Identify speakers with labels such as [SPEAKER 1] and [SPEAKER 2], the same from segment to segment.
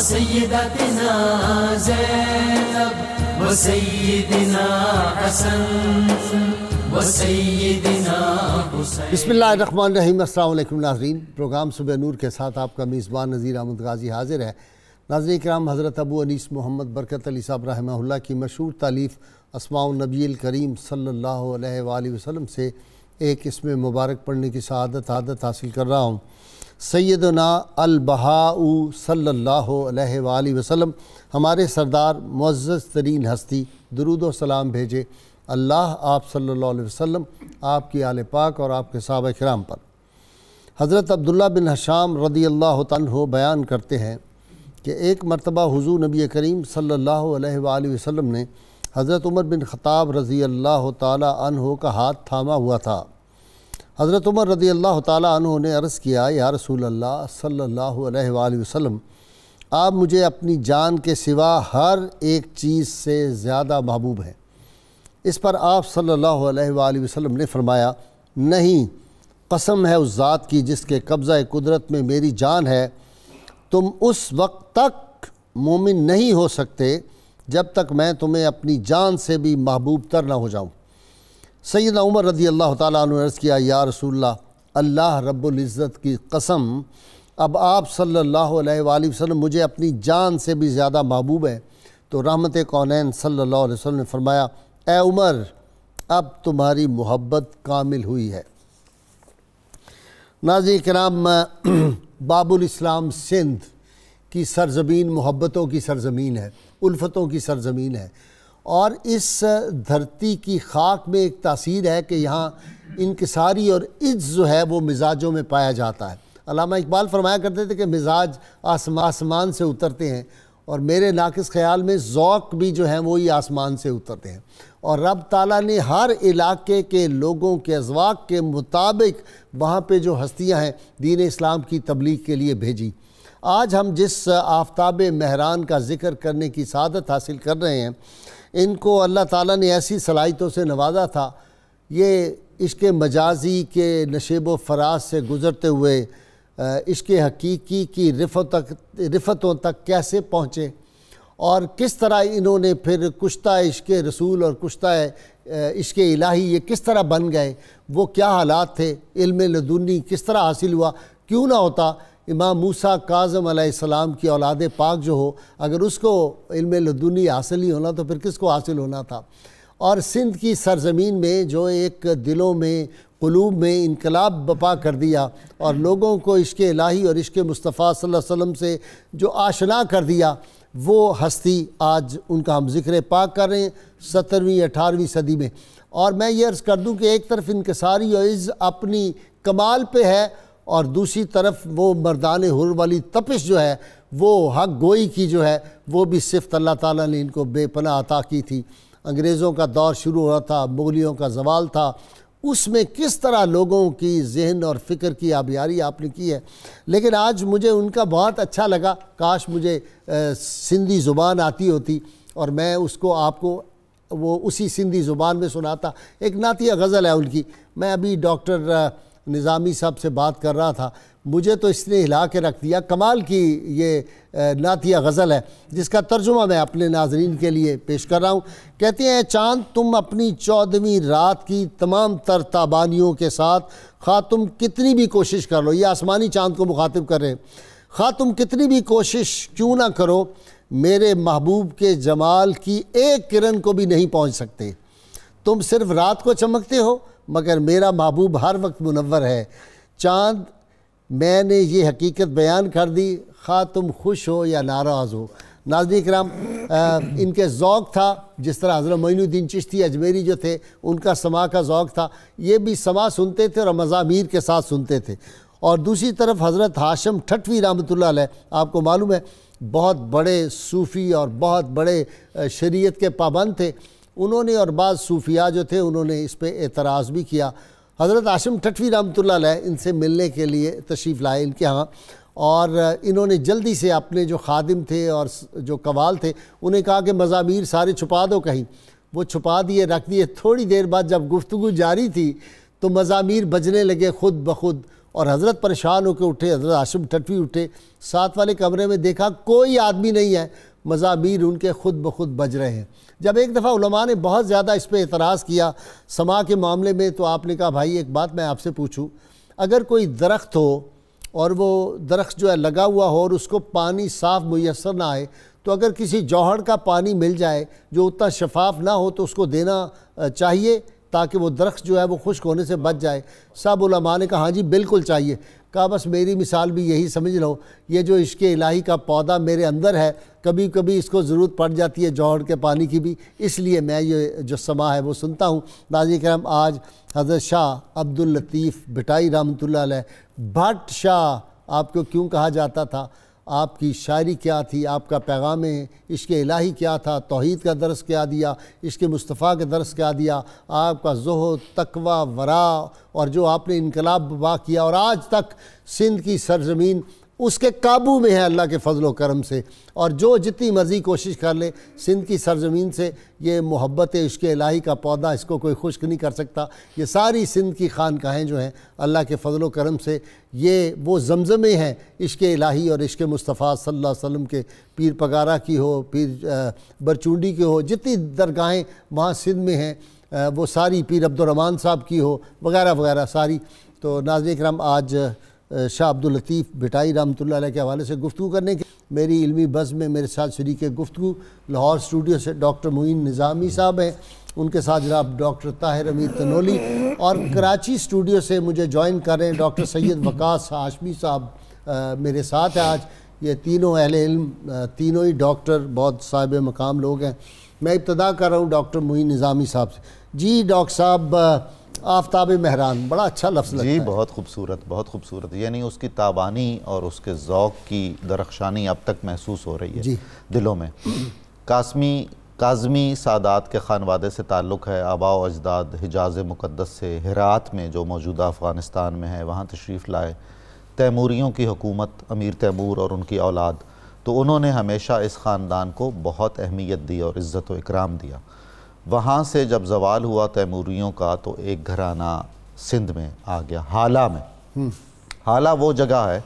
[SPEAKER 1] سیدتنا زینب و سیدنا حسن و سیدنا حسین۔
[SPEAKER 2] بسم اللہ الرحمن الرحیم۔ السلام علیکم ناظرین، پروگرام صبح نور کے ساتھ آپ کا میزبان نذیر احمد غازی حاضر ہے۔ ناظرین کرام، حضرت ابو انیس محمد برکت علی صاحب رحمہ اللہ کی مشہور تالیف اسماء النبی الکریم صلی اللہ علیہ وآلہ وسلم سے ایک اسم مبارک پڑھنے کی سعادت حاصل کر رہا ہوں۔ سیدنا البہاء صلی اللہ علیہ وآلہ وسلم، ہمارے سردار معزز ترین ہستی، درود و سلام بھیجے اللہ آپ صلی اللہ علیہ وسلم، آپ کی آل پاک اور آپ کے صحابہ کرام پر۔ حضرت عبداللہ بن حشام رضی اللہ عنہ بیان کرتے ہیں کہ ایک مرتبہ حضور نبی کریم صلی اللہ علیہ وآلہ وسلم نے حضرت عمر بن خطاب رضی اللہ تعالی عنہ کا ہاتھ تھاما ہوا تھا۔ حضرت عمر رضی اللہ تعالی عنہ نے عرض کیا، یا رسول اللہ صلی اللہ علیہ وآلہ وسلم، آپ مجھے اپنی جان کے سوا ہر ایک چیز سے زیادہ محبوب ہیں۔ اس پر آپ صلی اللہ علیہ وآلہ وسلم نے فرمایا، نہیں، قسم ہے اس ذات کی جس کے قبضہ قدرت میں میری جان ہے، تم اس وقت تک مومن نہیں ہو سکتے جب تک میں تمہیں اپنی جان سے بھی محبوب تر نہ ہو جاؤں۔ سیدنا عمر رضی اللہ تعالیٰ عنہ نے عرض کیا، یا رسول اللہ رب العزت کی قسم، اب آپ صلی اللہ علیہ وآلہ وسلم مجھے اپنی جان سے بھی زیادہ محبوب ہیں۔ تو رحمت کونین صلی اللہ علیہ وسلم نے فرمایا، اے عمر، اب تمہاری محبت کامل ہوئی ہے۔ ناظرین کرام، باب الاسلام سندھ کی سرزمین محبتوں کی سرزمین ہے، الفتوں کی سرزمین ہے، اور اس دھرتی کی خاک میں ایک تاثیر ہے کہ یہاں انکساری اور عجز جو ہے وہ مزاجوں میں پایا جاتا ہے۔ علامہ اقبال فرمایا کرتے تھے کہ مزاج آسمان سے اترتے ہیں، اور میرے ناقص خیال میں ذوق بھی جو ہیں وہی آسمان سے اترتے ہیں، اور رب تعالیٰ نے ہر علاقے کے لوگوں کے اذواق کے مطابق وہاں پہ جو ہستیاں ہیں دین اسلام کی تبلیغ کے لیے بھیجی۔ آج ہم جس آفتاب مہران کا ذکر کرنے کی سعادت حاصل کر رہے ہیں، ان کو اللہ تعالیٰ نے ایسی صلاحیتوں سے نوازا تھا، یہ عشق مجازی کے نشیب و فراز سے گزرتے ہوئے عشق حقیقی کی رفتوں تک کیسے پہنچے، اور کس طرح انہوں نے پھر کشتہ عشق رسول اور کشتہ عشق الہی یہ کس طرح بن گئے، وہ کیا حالات تھے، علم لدنی کس طرح حاصل ہوا۔ کیوں نہ ہوتا امام موسیٰ کاظم علیہ السلام کی اولاد پاک جو ہو، اگر اس کو علم لدنی حاصل ہی ہونا تو پھر کس کو حاصل ہونا تھا۔ اور سندھ کی سرزمین میں جو ایک دلوں میں قلوب میں انقلاب بپا کر دیا، اور لوگوں کو عشق الہی اور عشق مصطفیٰ صلی اللہ علیہ وسلم سے جو آشنا کر دیا، وہ ہستی آج ان کا ہم ذکر پاک کر رہے ہیں 17ویں 18ویں صدی میں۔ اور میں یہ عرض کر دوں کہ ایک طرف انکساری اور عز اپنی کمال پہ ہے، اور دوسری طرف وہ مردان حر والی تپش جو ہے وہ حق گوئی کی جو ہے وہ بھی صفت اللہ تعالیٰ نے ان کو بے پناہ عطا کی تھی۔ انگریزوں کا دور شروع ہوا تھا، مغلیوں کا زوال تھا، اس میں کس طرح لوگوں کی ذہن اور فکر کی آبیاری آپ نے کی ہے۔ لیکن آج مجھے ان کا بہت اچھا لگا، کاش مجھے سندھی زبان آتی ہوتی اور میں اس کو آپ کو وہ اسی سندھی زبان میں سناتا۔ ایک نعتیہ غزل ہے ان کی، میں ابھی ڈاکٹر نظامی صاحب سے بات کر رہا تھا، مجھے تو اس نے ہلا کے رکھ دیا۔ کمال کی یہ نعتیہ غزل ہے جس کا ترجمہ میں اپنے ناظرین کے لیے پیش کر رہا ہوں۔ کہتے ہیں، چاند تم اپنی 14ویں رات کی تمام تر تابانیوں کے ساتھ، خواہ تم کتنی بھی کوشش کر لو، یہ آسمانی چاند کو مخاطب کر رہے ہیں، خواہ تم کتنی بھی کوشش کیوں نہ کرو، میرے محبوب کے جمال کی ایک کرن کو بھی نہیں پہنچ سکتے۔ تم صرف رات کو چمکتے ہو، مگر میرا محبوب ہر وقت منور ہے۔ چاند، میں نے یہ حقیقت بیان کر دی، خواہ تم خوش ہو یا ناراض ہو۔ ناظرین کرام، ان کے ذوق تھا، جس طرح حضرت معین الدین چشتی اجمیری جو تھے ان کا سماع کا ذوق تھا، یہ بھی سماع سنتے تھے اور مزامیر کے ساتھ سنتے تھے۔ اور دوسری طرف حضرت ہاشم ٹھٹوی رحمۃ اللہ علیہ، آپ کو معلوم ہے بہت بڑے صوفی اور بہت بڑے شریعت کے پابند تھے، انہوں نے اور بعض صوفیاء جو تھے انہوں نے اس پہ اعتراض بھی کیا۔ حضرت ہاشم ٹھٹوی رحمۃ اللہ علیہ ان سے ملنے کے لیے تشریف لائے ان کے ہاں، اور انہوں نے جلدی سے اپنے جو خادم تھے اور جو قوال تھے انہیں کہا کہ مزامیر سارے چھپا دو کہیں۔ وہ چھپا دیے، رکھ دیے۔ تھوڑی دیر بعد جب گفتگو جاری تھی تو مزامیر بجنے لگے خود بخود، اور حضرت پریشان ہو کے اٹھے، حضرت ہاشم ٹھٹوی اٹھے، ساتھ والے کمرے میں دیکھا کوئی آدمی نہیں ہے، مزامیر ان کے خود بخود بج رہے ہیں۔ جب ایک دفعہ علماء نے بہت زیادہ اس پہ اعتراض کیا سماع کے معاملے میں، تو آپ نے کہا بھائی ایک بات میں آپ سے پوچھوں، اگر کوئی درخت ہو اور وہ درخت جو ہے لگا ہوا ہو اور اس کو پانی صاف میسر نہ آئے، تو اگر کسی جوہر کا پانی مل جائے جو اتنا شفاف نہ ہو تو اس کو دینا چاہیے تاکہ وہ درخت جو ہے وہ خشک ہونے سے بچ جائے؟ سب علماء نے کہا ہاں جی بالکل چاہیے۔ کہا بس میری مثال بھی یہی سمجھ لو، یہ جو عشق الہی کا پودا میرے اندر ہے، کبھی کبھی اس کو ضرورت پڑ جاتی ہے جوہر کے پانی کی بھی، اس لیے میں یہ جو سماع ہے وہ سنتا ہوں۔ ناظرین کرام، آج حضرت شاہ عبداللطیف بھٹائی رحمۃ اللہ علیہ، بھٹ شاہ آپ کو کیوں کہا جاتا تھا، آپ کی شاعری کیا تھی، آپ کا پیغام عشق الہی کیا تھا، توحید کا درس کیا دیا، عشق مصطفیٰ کا درس کیا دیا، آپ کا زہد، تقوی، ورع، اور جو آپ نے انقلاب برپا کیا، اور آج تک سندھ کی سرزمین اس کے قابو میں ہے اللہ کے فضل و کرم سے، اور جو جتنی مرضی کوشش کر لے سندھ کی سرزمین سے یہ محبت عشق الہی کا پودا اس کو کوئی خشک نہیں کر سکتا۔ یہ ساری سندھ کی خانقاہیں جو ہیں اللہ کے فضل و کرم سے یہ وہ زمزمیں ہیں عشق الہی اور عشق مصطفیٰ صلی اللہ علیہ وسلم کے، پیر پگارا کی ہو، پیر برچونڈی کی ہو، جتنی درگاہیں وہاں سندھ میں ہیں وہ ساری، پیر عبدالرحمن صاحب کی ہو، وغیرہ وغیرہ ساری۔ تو ناظرین کرام، آج شاہ عبداللطیف بھٹائی رحمۃ اللہ علیہ کے حوالے سے گفتگو کرنے کی میری علمی بزم میں میرے ساتھ شریک گفتگو لاہور اسٹوڈیو سے ڈاکٹر معین نظامی صاحب ہیں، ان کے ساتھ جناب ڈاکٹر طاہر امیر تنولی، اور کراچی اسٹوڈیو سے مجھے جوائن کر رہے ہیں ڈاکٹر سید وقاص ہاشمی صاحب میرے ساتھ ہیں آج۔ یہ تینوں اہل علم، تینوں ہی ڈاکٹر، بہت صاحب مقام لوگ ہیں۔ میں ابتدا کر رہا ہوں ڈاکٹر معین نظامی صاحب سے۔ جی ڈاکٹر صاحب، آفتاب مہران بڑا اچھا لفظ لگتا ہے۔
[SPEAKER 3] جی بہت خوبصورت، بہت خوبصورت، یعنی اس کی تابانی اور اس کے ذوق کی درخشانی اب تک محسوس ہو رہی ہے دلوں میں۔ کاظمی سادات کے خانوادے سے تعلق ہے، آباء و اجداد حجاز مقدس سے ہرات میں جو موجودہ افغانستان میں ہے وہاں تشریف لائے۔ تیموریوں کی حکومت، امیر تیمور اور ان کی اولاد، تو انہوں نے ہمیشہ اس خاندان کو بہت اہمیت دی اور عزت و اکرام دیا۔ وہاں سے جب زوال ہوا تیموریوں کا تو ایک گھرانہ سندھ میں آ گیا، حالہ میں۔ حالہ وہ جگہ ہے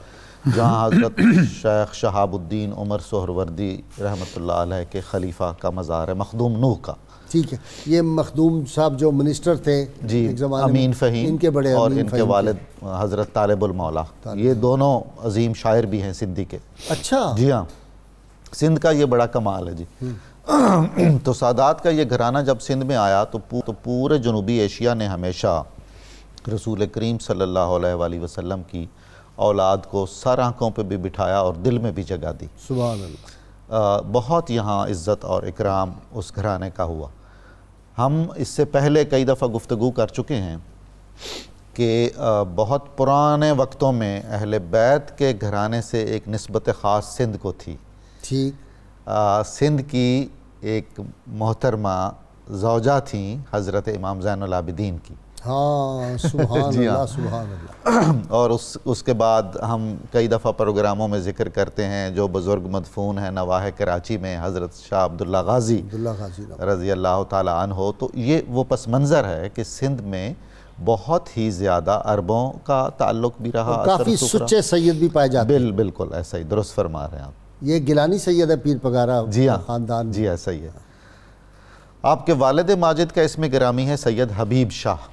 [SPEAKER 3] جہاں حضرت شیخ شہاب الدین عمر سہروردی رحمۃ اللہ علیہ کے خلیفہ کا مزار ہے، مخدوم نوح کا۔
[SPEAKER 2] ٹھیک ہے، یہ مخدوم صاحب جو منسٹر تھے
[SPEAKER 3] جی،
[SPEAKER 2] ایک زمانے میں،
[SPEAKER 3] امین فہیم،
[SPEAKER 2] ان کے بڑے
[SPEAKER 3] اور
[SPEAKER 2] امین
[SPEAKER 3] ان کے
[SPEAKER 2] فہیم
[SPEAKER 3] والد حضرت طالب المولا، یہ دونوں عظیم شاعر بھی ہیں سندھی کے۔
[SPEAKER 2] اچھا
[SPEAKER 3] جی ہاں، سندھ کا یہ بڑا کمال ہے جی۔ تو سادات کا یہ گھرانہ جب سندھ میں آیا تو پورے جنوبی ایشیا نے ہمیشہ رسول کریم صلی اللہ علیہ وآلہ وسلم کی اولاد کو سر آنکھوں پہ بھی بٹھایا اور دل میں بھی جگہ دی۔
[SPEAKER 2] سبحان اللہ۔
[SPEAKER 3] بہت یہاں عزت اور اکرام اس گھرانے کا ہوا۔ ہم اس سے پہلے کئی دفعہ گفتگو کر چکے ہیں کہ بہت پرانے وقتوں میں اہل بیت کے گھرانے سے ایک نسبت خاص سندھ کو تھی۔
[SPEAKER 2] ٹھیک۔
[SPEAKER 3] سندھ کی ایک محترمہ زوجہ تھیں حضرت امام زین العابدین کی۔
[SPEAKER 2] ہاں سبحان اللہ، سبحان اللہ۔
[SPEAKER 3] اور اس کے بعد ہم کئی دفعہ پروگراموں میں ذکر کرتے ہیں جو بزرگ مدفون ہیں نواح کراچی میں، حضرت شاہ عبداللہ غازی رضی اللہ تعالیٰ عنہ۔ تو یہ وہ پس منظر ہے کہ سندھ میں بہت ہی زیادہ عربوں کا تعلق بھی رہا،
[SPEAKER 2] کافی سچے سید بھی پائے جاتے ہیں۔
[SPEAKER 3] بالکل ایسا ہی درست فرما رہے ہیں آپ۔
[SPEAKER 2] یہ گیلانی سید ہے پیر پگارا
[SPEAKER 3] جی ہاں،
[SPEAKER 2] خاندان؟
[SPEAKER 3] جی ایسا ہی ہے۔ آپ کے والد ماجد کا اسم گرامی ہے سید حبیب شاہ،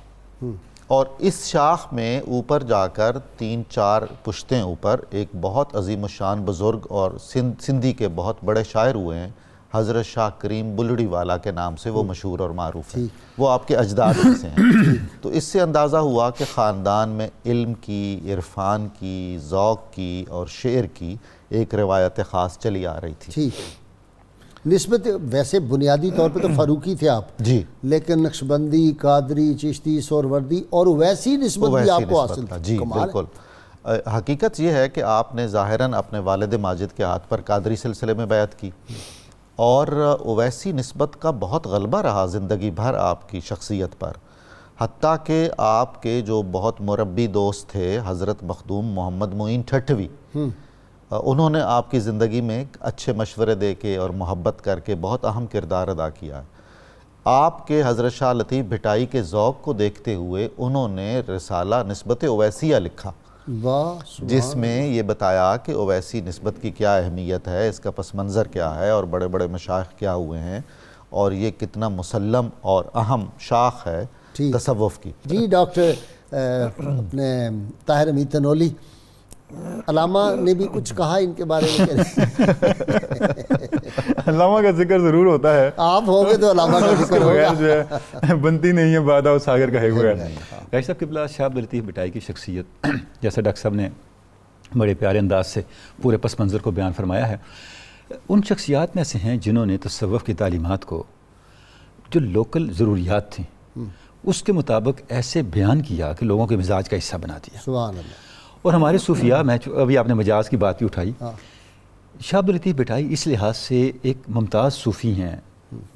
[SPEAKER 3] اور اس شاخ میں اوپر جا کر 3-4 پشتیں اوپر ایک بہت عظیم الشان بزرگ اور سندھی کے بہت بڑے شاعر ہوئے ہیں، حضرت شاہ کریم بلڑی والا کے نام سے وہ مشہور اور معروف ہیں، وہ آپ کے اجداد میں سے ہیں۔ تو اس سے اندازہ ہوا کہ خاندان میں علم کی، عرفان کی، ذوق کی اور شعر کی ایک روایت خاص چلی آ رہی تھی۔
[SPEAKER 2] ٹھیک۔ نسبت ویسے بنیادی طور پہ تو فاروقی تھے آپ،
[SPEAKER 3] جی،
[SPEAKER 2] لیکن نقشبندی، قادری، چشتی، سہروردی اور ویسی نسبت بھی آپ کو حاصل تھی۔
[SPEAKER 3] جی بالکل۔ حقیقت یہ ہے کہ آپ نے ظاہراً اپنے والد ماجد کے ہاتھ پر قادری سلسلے میں بیعت کی، اور اویسی نسبت کا بہت غلبہ رہا زندگی بھر آپ کی شخصیت پر، حتیٰ کہ آپ کے جو بہت مربی دوست تھے حضرت مخدوم محمد معین ٹھٹوی، انہوں نے آپ کی زندگی میں اچھے مشورے دے کے اور محبت کر کے بہت اہم کردار ادا کیا ہے۔ آپ کے حضرت شاہ لطیف بھٹائی کے ذوق کو دیکھتے ہوئے انہوں نے رسالہ نسبت اویسیہ لکھا،
[SPEAKER 2] واہ
[SPEAKER 3] جس میں یہ بتایا کہ اویسی نسبت کی کیا اہمیت ہے، اس کا پس منظر کیا ہے، اور بڑے بڑے مشائخ کیا ہوئے ہیں، اور یہ کتنا مسلم اور اہم شاخ ہے تصوف کی۔
[SPEAKER 2] جی ڈاکٹر اپنے طاہر حمید تنولی، علامہ نے بھی کچھ کہا ان کے بارے میں؟
[SPEAKER 4] علامہ کا ذکر ضرور ہوتا ہے،
[SPEAKER 2] آپ ہوں گے تو علامہ کا ذکر ہوگا،
[SPEAKER 4] جو ہے بنتی نہیں ہے بادہ و ساگر کہے بغیر۔ ڈاکٹر صاحب قبلہ شاہ عبداللطیف بٹائی کی شخصیت، جیسے ڈاکٹر صاحب نے بڑے پیارے انداز سے پورے پس منظر کو بیان فرمایا ہے، ان شخصیات میں سے ہیں جنہوں نے تصوف کی تعلیمات کو جو لوکل ضروریات تھیں اس کے مطابق ایسے بیان کیا کہ لوگوں کے مزاج کا حصہ بنا دیا۔
[SPEAKER 2] سبحان اللہ۔
[SPEAKER 4] اور ہمارے صوفیاء، میں ابھی آپ نے مجاز کی بات بھی اٹھائی، شاہ عبداللطیف بٹائی اس لحاظ سے ایک ممتاز صوفی ہیں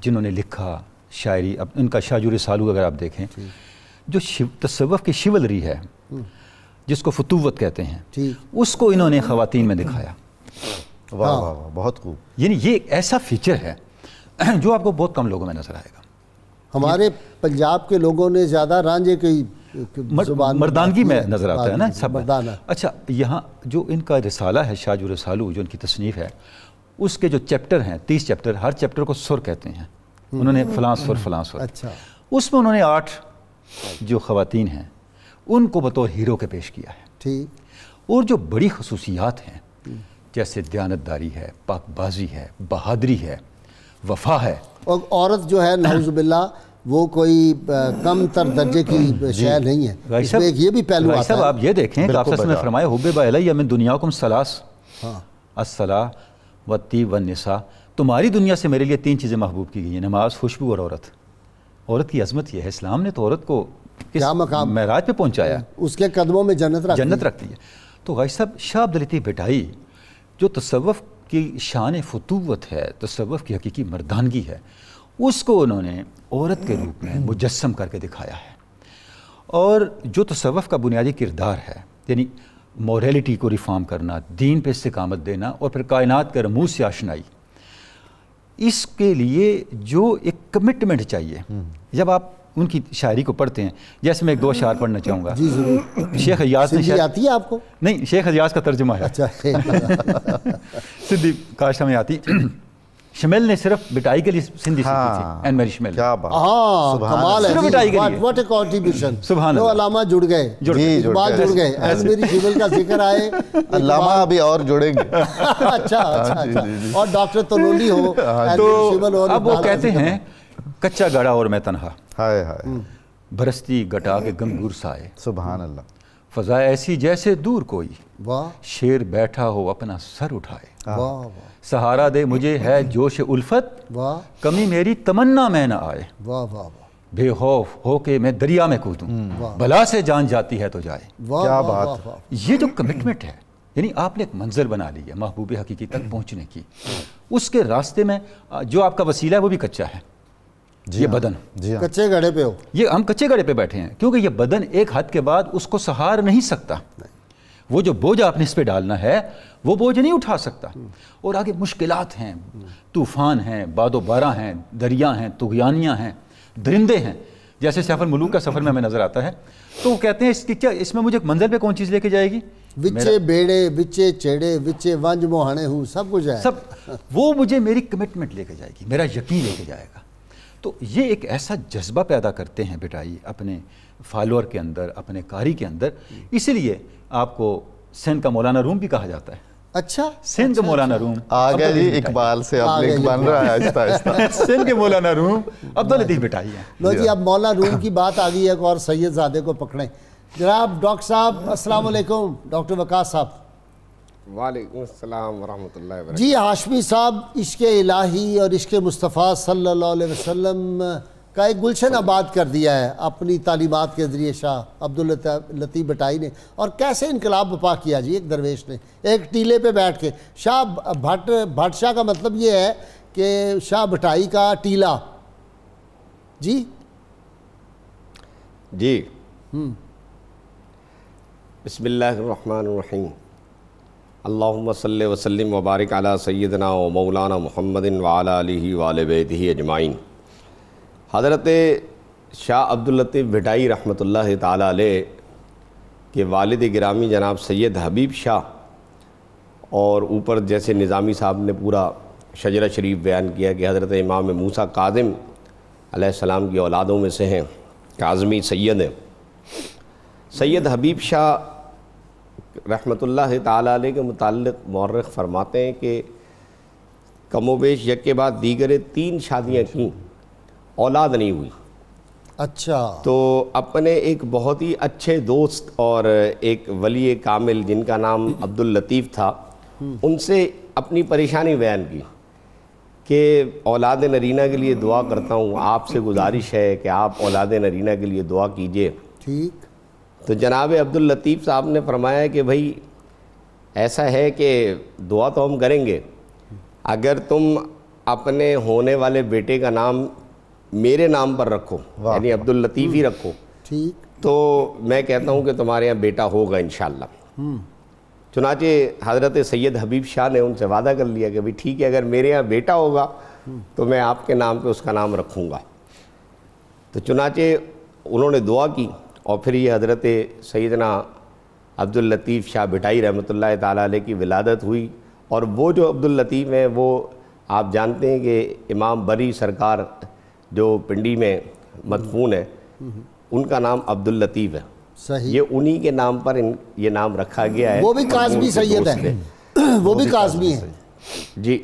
[SPEAKER 4] جنہوں نے لکھا شاعری، اب ان کا شاجور سالو اگر آپ دیکھیں، جو تصوف کی شیولری ہے جس کو فتوت کہتے ہیں، اس کو انہوں نے خواتین میں دکھایا۔
[SPEAKER 3] واہ واہ واہ، بہت خوب۔
[SPEAKER 4] یعنی یہ ایک ایسا فیچر ہے جو آپ کو بہت کم لوگوں میں نظر آئے گا۔
[SPEAKER 2] ہمارے پنجاب کے لوگوں نے زیادہ رانجھے کی زبان
[SPEAKER 4] مردانگی میں نظر آتا ہے نا سب۔
[SPEAKER 2] مردانہ۔
[SPEAKER 4] اچھا، یہاں جو ان کا رسالہ ہے شاجور سالو، جو ان کی تصنیف ہے، اس کے جو چیپٹر ہیں 30 چیپٹر، ہر چیپٹر کو سر کہتے ہیں، انہوں نے فلاں سر فلاں سر،
[SPEAKER 2] اچھا،
[SPEAKER 4] اس میں انہوں نے 8 جو خواتین ہیں ان کو بطور ہیرو کے پیش کیا ہے۔
[SPEAKER 2] ٹھیک۔
[SPEAKER 4] اور جو بڑی خصوصیات ہیں جیسے دیانتداری ہے، پاک بازی ہے، بہادری ہے، وفا ہے۔
[SPEAKER 2] اور عورت جو ہے نعوذ باللہ وہ کوئی کم تر درجے کی شے نہیں ہے، اس میں ایک یہ بھی پہلو آتا ہے۔
[SPEAKER 4] آپ یہ دیکھیں کہ آپ صلی اللہ علیہ وسلم نے فرمایا حبب الی من دنیاکم ثلاث، الصلاۃ والطیب والنساء، تمہاری دنیا سے میرے لیے 3 چیزیں محبوب کی گئی ہیں، نماز، خوشبو اور عورت۔ عورت کی عظمت یہ ہے، اسلام نے تو عورت کو
[SPEAKER 2] کیا مقام
[SPEAKER 4] معراج پہ پہنچایا،
[SPEAKER 2] اس کے قدموں میں جنت
[SPEAKER 4] رکھتی ہے۔ تو غازی صاحب، شاہ عبداللطیف بٹائی جو تصوف کی شان فتوت ہے، تصوف کی حقیقی مردانگی ہے، اس کو انہوں نے عورت کے روپ میں مجسم کر کے دکھایا ہے۔ اور جو تصوف کا بنیادی کردار ہے، یعنی موریلٹی کو ریفارم کرنا، دین پہ استقامت دینا، اور پھر کائنات کے رموز سے آشنائی، اس کے لیے جو ایک کمٹمنٹ چاہیے۔ جب آپ ان کی شاعری کو پڑھتے ہیں، جیسے میں 1-2 اشعار پڑھنا چاہوں گا۔
[SPEAKER 2] جی ضرور۔
[SPEAKER 4] شیخ حجاز نے
[SPEAKER 2] آتی ہے آپ کو؟
[SPEAKER 4] نہیں، شیخ حجاز کا ترجمہ ہے۔
[SPEAKER 2] اچھا،
[SPEAKER 4] سندھی کاش ہمیں آتی۔ شمیل نے صرف بٹائی کے لیے سندھی سیکھی تھی، این میری شمیل۔
[SPEAKER 3] کیا بات،
[SPEAKER 2] ہاں کمال ہے،
[SPEAKER 4] صرف بٹائی کے لیے۔
[SPEAKER 2] What a contribution.
[SPEAKER 4] سبحان اللہ،
[SPEAKER 2] علامہ جڑ گئے، اقبال جڑ گئے، این میری شمیل کا ذکر آئے،
[SPEAKER 3] علامہ ابھی اور جڑیں گے۔
[SPEAKER 2] اچھا اچھا اچھا، اور ڈاکٹر تنولی ہو،
[SPEAKER 4] تو اب وہ کہتے ہیں کچا گڑا اور میں تنہا،
[SPEAKER 3] ہائے ہائے،
[SPEAKER 4] برستی گٹا کے گنگور سائے،
[SPEAKER 3] سبحان اللہ،
[SPEAKER 4] فضا ایسی جیسے دور کوئی،
[SPEAKER 2] واہ
[SPEAKER 4] شیر بیٹھا ہو اپنا سر اٹھائے،
[SPEAKER 2] واہ واہ
[SPEAKER 4] سہارا دے مجھے ہے جوش الفت،
[SPEAKER 2] واہ
[SPEAKER 4] کمی میری تمنا میں نہ آئے،
[SPEAKER 2] واہ واہ
[SPEAKER 4] بے خوف ہو کے میں دریا میں کودوں، بلا سے جان جاتی ہے تو جائے۔
[SPEAKER 2] واہ،
[SPEAKER 3] کیا
[SPEAKER 2] واہ،
[SPEAKER 3] بات
[SPEAKER 2] واہ،
[SPEAKER 4] یہ جو کمٹمنٹ ہے، یعنی آپ نے ایک منزل بنا لی ہے محبوب حقیقی تک پہنچنے کی، اس کے راستے میں جو آپ کا وسیلہ ہے وہ بھی کچا ہے، یہ بدن۔
[SPEAKER 3] جی ہاں،
[SPEAKER 2] کچے گڑھے پہ ہو،
[SPEAKER 4] یہ ہم کچے گڑے پہ بیٹھے ہیں کیونکہ یہ بدن ایک حد کے بعد اس کو سہار نہیں سکتا، وہ جو بوجھ آپ نے اس پہ ڈالنا ہے وہ بوجھ نہیں اٹھا سکتا، اور آگے مشکلات ہیں، طوفان ہیں، باد و بارہ ہیں، دریا ہیں، طغیانیاں ہیں، درندے ہیں، جیسے سیف الملوک کا سفر میں ہمیں نظر آتا ہے۔ تو وہ کہتے ہیں اس میں مجھے ایک منزل پہ کون چیز لے کے جائے گی؟
[SPEAKER 2] وچے بیڑے، وچے چیڑے، وچے ونج موہانے ہوں، سب کچھ ہے،
[SPEAKER 4] سب وہ مجھے میری کمٹمنٹ لے کے جائے گی، میرا یقین لے کے جائے گا۔ تو یہ ایک ایسا جذبہ پیدا کرتے ہیں بٹائی اپنے فالوور کے اندر، اپنے قاری کے اندر، اسی لیے آپ کو سندھ کا مولانا روم بھی کہا جاتا ہے۔
[SPEAKER 2] اچھا،
[SPEAKER 4] سندھ کا مولانا روم
[SPEAKER 3] آگے جی اقبال سے اب لنک بن رہا ہے آہستہ آہستہ۔
[SPEAKER 4] سندھ کے مولانا روم عبداللطیف بٹائی ہیں۔
[SPEAKER 2] لو جی اب مولانا روم کی بات آ گئی ہے، ایک اور سید زادے کو پکڑیں۔ جناب ڈاکٹر صاحب السلام علیکم، ڈاکٹر وقاص صاحب۔
[SPEAKER 5] وعلیکم السلام ورحمۃ اللہ وبرکاتہ۔
[SPEAKER 2] جی ہاشمی صاحب، عشق الہی اور عشق مصطفیٰ صلی اللہ علیہ وسلم کا ایک گلشن آباد کر دیا ہے اپنی تعلیمات کے ذریعے شاہ عبداللطیف بٹائی نے، اور کیسے انقلاب برپا کیا جی ایک درویش نے ایک ٹیلے پہ بیٹھ کے۔ شاہ بھٹ شاہ کا مطلب یہ ہے کہ شاہ بٹائی کا ٹیلا۔ جی
[SPEAKER 5] جی بسم اللہ الرحمن الرحیم، اللہم صلی وسلم وبارک علی سیدنا و مولانا محمد وعلی آلہ وآل بیتہ اجمعین۔ حضرت شاہ عبداللطیف بٹائی رحمۃ اللہ تعالیٰ علیہ کہ والد گرامی جناب سید حبیب شاہ، اور اوپر جیسے نظامی صاحب نے پورا شجرہ شریف بیان کیا کہ حضرت امام موسیٰ کاظم علیہ السلام کی اولادوں میں سے ہیں، کاظمی سید ہیں۔ سید حبیب شاہ رحمۃ اللہ تعالیٰ علیہ کے متعلق مورخ فرماتے ہیں کہ کم و بیش یک کے بعد دیگرے 3 شادیاں کیں، اولاد نہیں ہوئی۔
[SPEAKER 2] اچھا،
[SPEAKER 5] تو اپنے ایک بہت ہی اچھے دوست اور ایک ولی کامل جن کا نام عبداللطیف تھا، ان سے اپنی پریشانی بیان کی کہ اولاد نرینہ کے لیے دعا کرتا ہوں، آپ سے گزارش ہے کہ آپ اولاد نرینہ کے لیے دعا کیجئے۔
[SPEAKER 2] ٹھیک۔
[SPEAKER 5] تو جناب عبداللطیف صاحب نے فرمایا کہ بھائی ایسا ہے کہ دعا تو ہم کریں گے، اگر تم اپنے ہونے والے بیٹے کا نام میرے نام پر رکھو، یعنی عبداللطیف ہی رکھو،
[SPEAKER 2] ٹھیک،
[SPEAKER 5] تو میں کہتا ہوں کہ تمہارے یہاں بیٹا ہوگا انشاءاللہ۔ چنانچہ حضرت سید حبیب شاہ نے ان سے وعدہ کر لیا کہ بھئی ٹھیک ہے، اگر میرے یہاں بیٹا ہوگا تو میں آپ کے نام پہ اس کا نام رکھوں گا۔ تو چنانچہ انہوں نے دعا کی، اور پھر یہ حضرت سیدنا عبداللطیف شاہ بھٹائی رحمۃ اللہ تعالیٰ علیہ کی ولادت ہوئی۔ اور وہ جو عبداللطیف ہیں وہ آپ جانتے ہیں کہ امام بری سرکار جو پنڈی میں مدفون ہے، ان کا نام عبداللطیف ہے،
[SPEAKER 2] صحیح،
[SPEAKER 5] یہ انہی کے نام پر یہ نام رکھا گیا ہے۔
[SPEAKER 2] وہ بھی کاظمی سید ہیں، وہ بھی کاظمی ہیں،
[SPEAKER 5] جی